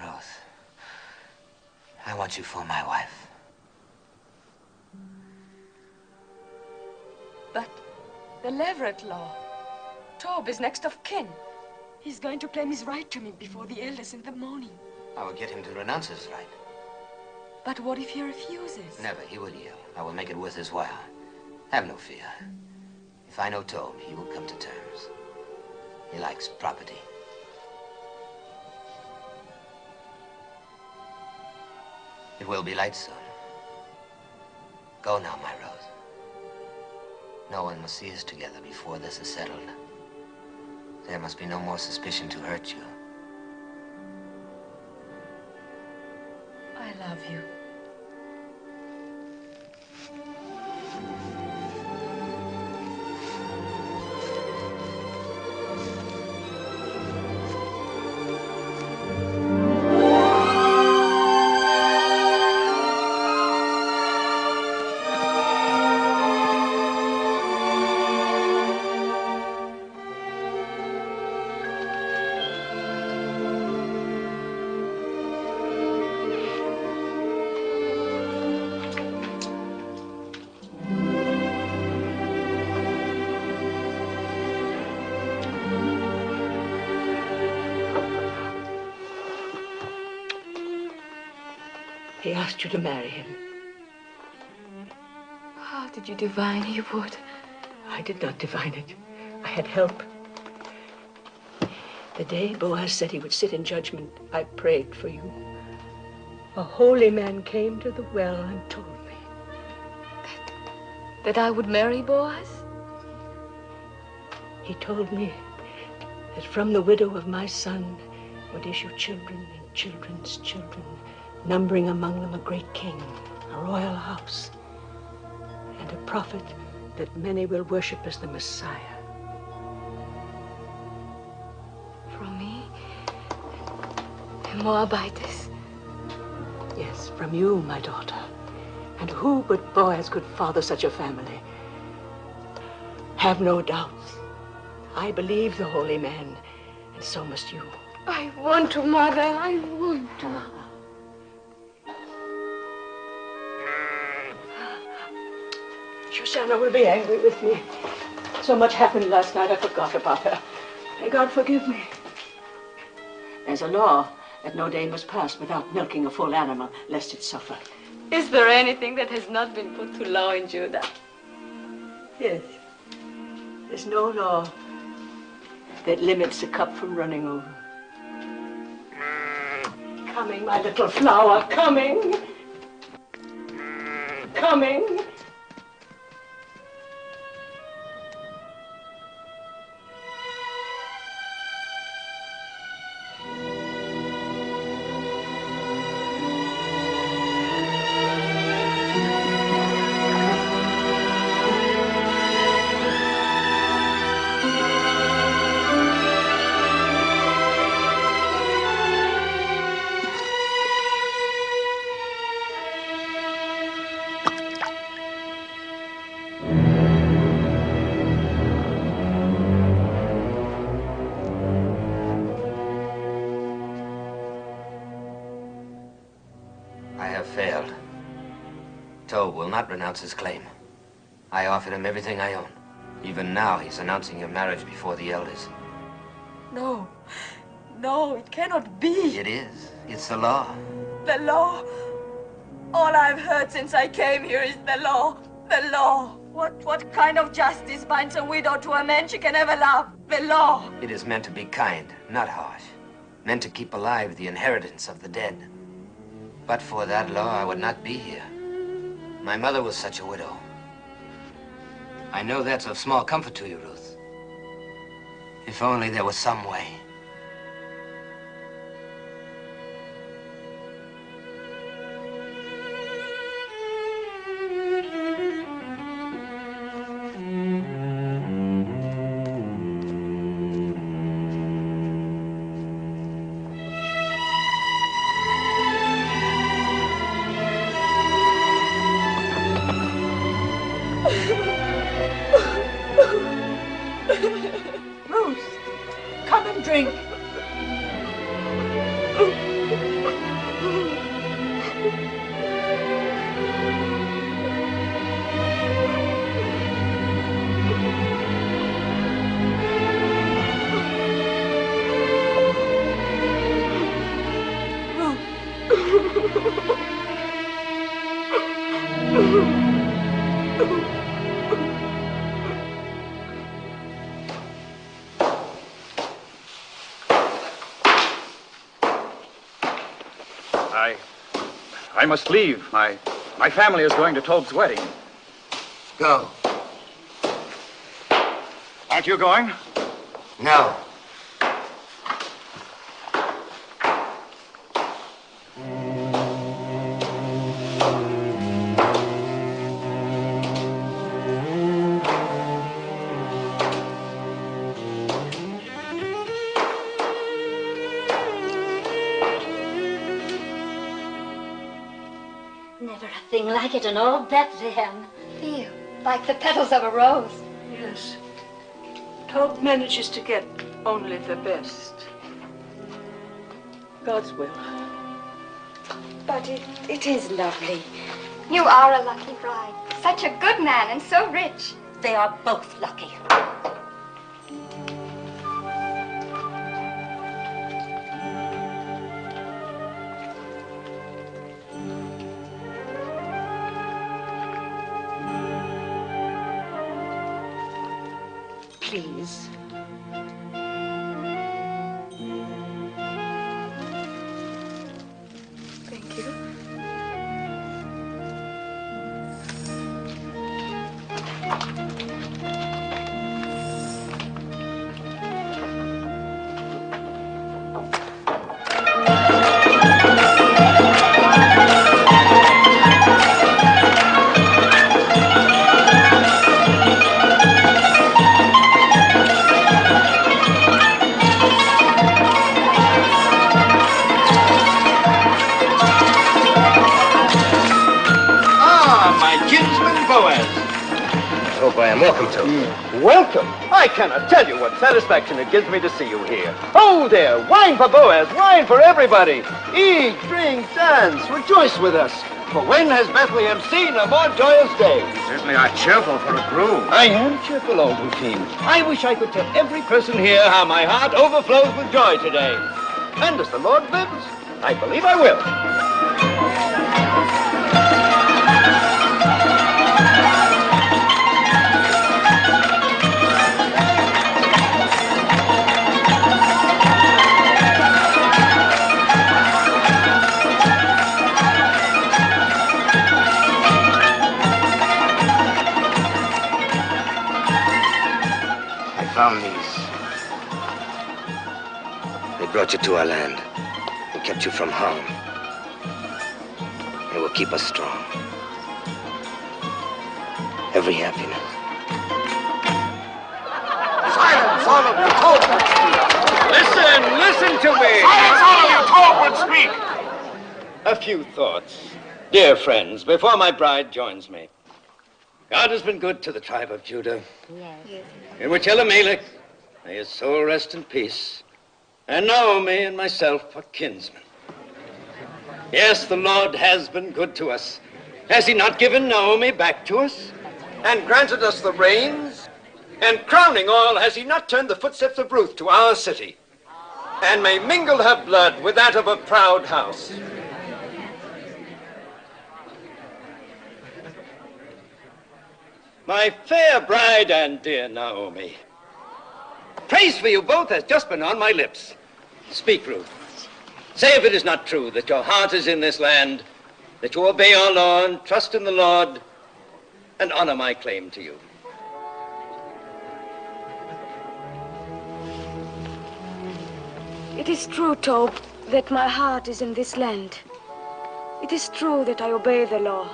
Ruth, I want you for my wife.
But the Leverett law. Tob is next of kin. He's going to claim his right to me before the elders in the morning.
I will get him to renounce his right.
But what if he refuses?
Never, he will yield. I will make it worth his while. Have no fear. If I know Tob, he will come to terms. He likes property. It will be light soon. Go now, my Rose. No one must see us together before this is settled. There must be no more suspicion to hurt you.
I love you.
He asked you to marry him.
How did you divine he would?
I did not divine it. I had help. The day Boaz said he would sit in judgment, I prayed for you. A holy man came to the well and told me.
That I would marry Boaz?
He told me that from the widow of my son would issue children and children's children, numbering among them a great king, a royal house, and a prophet that many will worship as the Messiah.
From me? A Moabitess?
Yes, from you, my daughter. And who but Boaz could father such a family? Have no doubts. I believe the holy man, and so must you.
I want to, Mother. I want to.
Shoshana will be angry with me. So much happened last night, I forgot about her. May God forgive me. There's a law that no day must pass without milking a full animal, lest it suffer.
Is there anything that has not been put to law in Judah?
Yes. There's no law that limits a cup from running over. Coming, my little flower, coming. Coming.
Failed. Tob will not renounce his claim. I offered him everything I own. Even now, he's announcing your marriage before the elders.
No. No, it cannot be.
It is. It's the law.
The law. All I've heard since I came here is the law. The law. What kind of justice binds a widow to a man she can never love? The law.
It is meant to be kind, not harsh. Meant to keep alive the inheritance of the dead. But for that law, I would not be here. My mother was such a widow. I know that's of small comfort to you, Ruth. If only there was some way.
Ruth, come and drink.
I must leave. My family is going to Tobe's wedding.
Go.
Aren't you going?
No.
Never a thing like it in all Bethlehem. Feel like the petals of a rose.
Yes. Tobe manages to get only the best. God's will.
But it is lovely.
You are a lucky bride. Such a good man and so rich.
They are both lucky. Please.
Thank you.
I am welcome to.
Welcome? I cannot tell you what satisfaction it gives me to see you here. Oh, there, wine for Boaz, wine for everybody. Eat, drink, dance, rejoice with us. For when has Bethlehem seen a more joyous day?
You certainly are cheerful for a groom.
I am cheerful, old routine. I wish I could tell every person here how my heart overflows with joy today. And as the Lord lives, I believe I will.
Found these. They brought you to our land and kept you from harm. They will keep us strong. Every happiness.
Silence, all of you!
Listen to me!
Silence, all of you! Tobe would speak!
A few thoughts. Dear friends, before my bride joins me. God has been good to the tribe of Judah.
Yes.
In which Elimelech, may his soul rest in peace, and Naomi and myself are kinsmen. Yes, the Lord has been good to us. Has he not given Naomi back to us, and granted us the rains? And crowning all, has he not turned the footsteps of Ruth to our city? and may mingle her blood with that of a proud house. My fair bride and dear Naomi, praise for you both has just been on my lips. Speak, Ruth. Say if it is not true that your heart is in this land, that you obey our law and trust in the Lord, and honor my claim to you.
It is true, Tob, that my heart is in this land. It is true that I obey the law,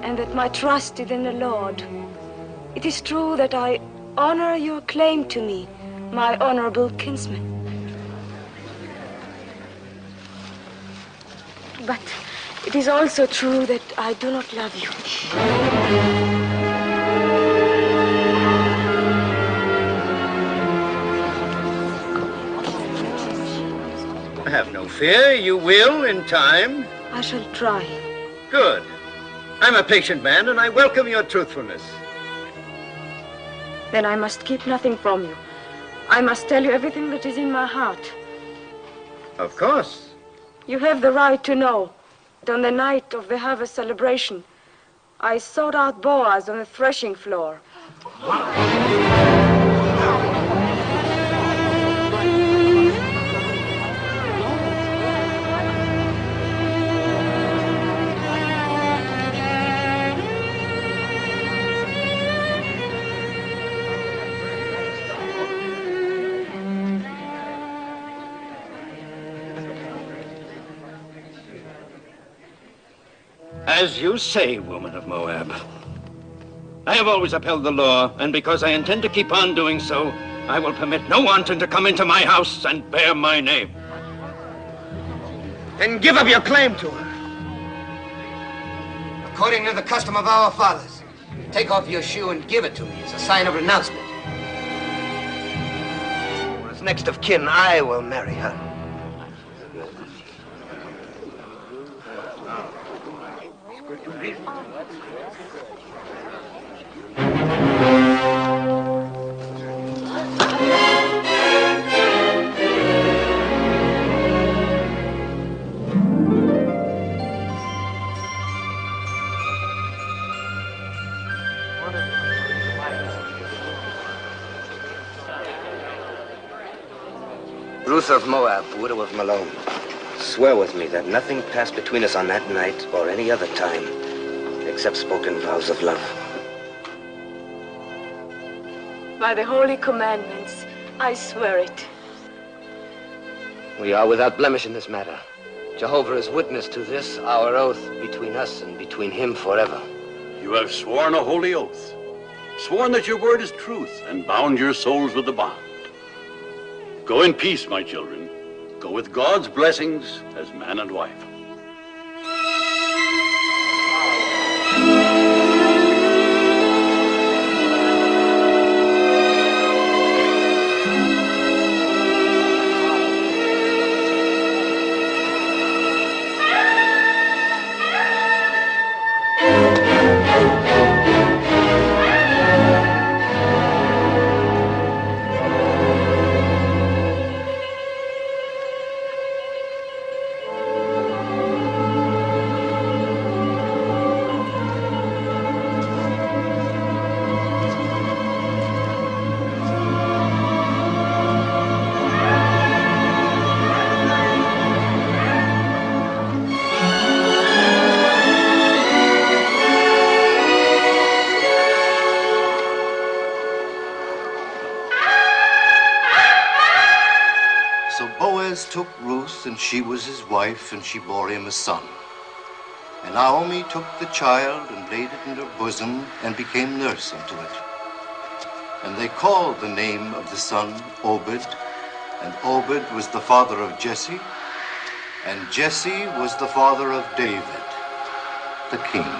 and that my trust is in the Lord. It is true that I honor your claim to me, my honorable kinsman. But it is also true that I do not love you.
Have no fear, you will in time.
I shall try.
Good. I'm a patient man, and I welcome your truthfulness.
Then I must keep nothing from you. I must tell you everything that is in my heart.
Of course.
You have the right to know that on the night of the harvest celebration, I sought out Boaz on the threshing floor.
As you say, woman of Moab. I have always upheld the law, and because I intend to keep on doing so, I will permit no wanton to come into my house and bear my name.
Then give up your claim to her. According to the custom of our fathers, take off your shoe and give it to me as a sign of renouncement. As next of kin, I will marry her. Ruth of Moab, widow of Malone, swear with me that nothing passed between us on that night or any other time except spoken vows of love.
By the holy commandments, I swear it.
We are without blemish in this matter. Jehovah is witness to this, our oath between us and between him forever.
You have sworn a holy oath, sworn that your word is truth, and bound your souls with the bond. Go in peace, my children. Go with God's blessings as man and wife.
Took Ruth, and she was his wife, and she bore him a son. And Naomi took the child and laid it in her bosom and became nurse unto it. And they called the name of the son Obed, and Obed was the father of Jesse, and Jesse was the father of David, the king.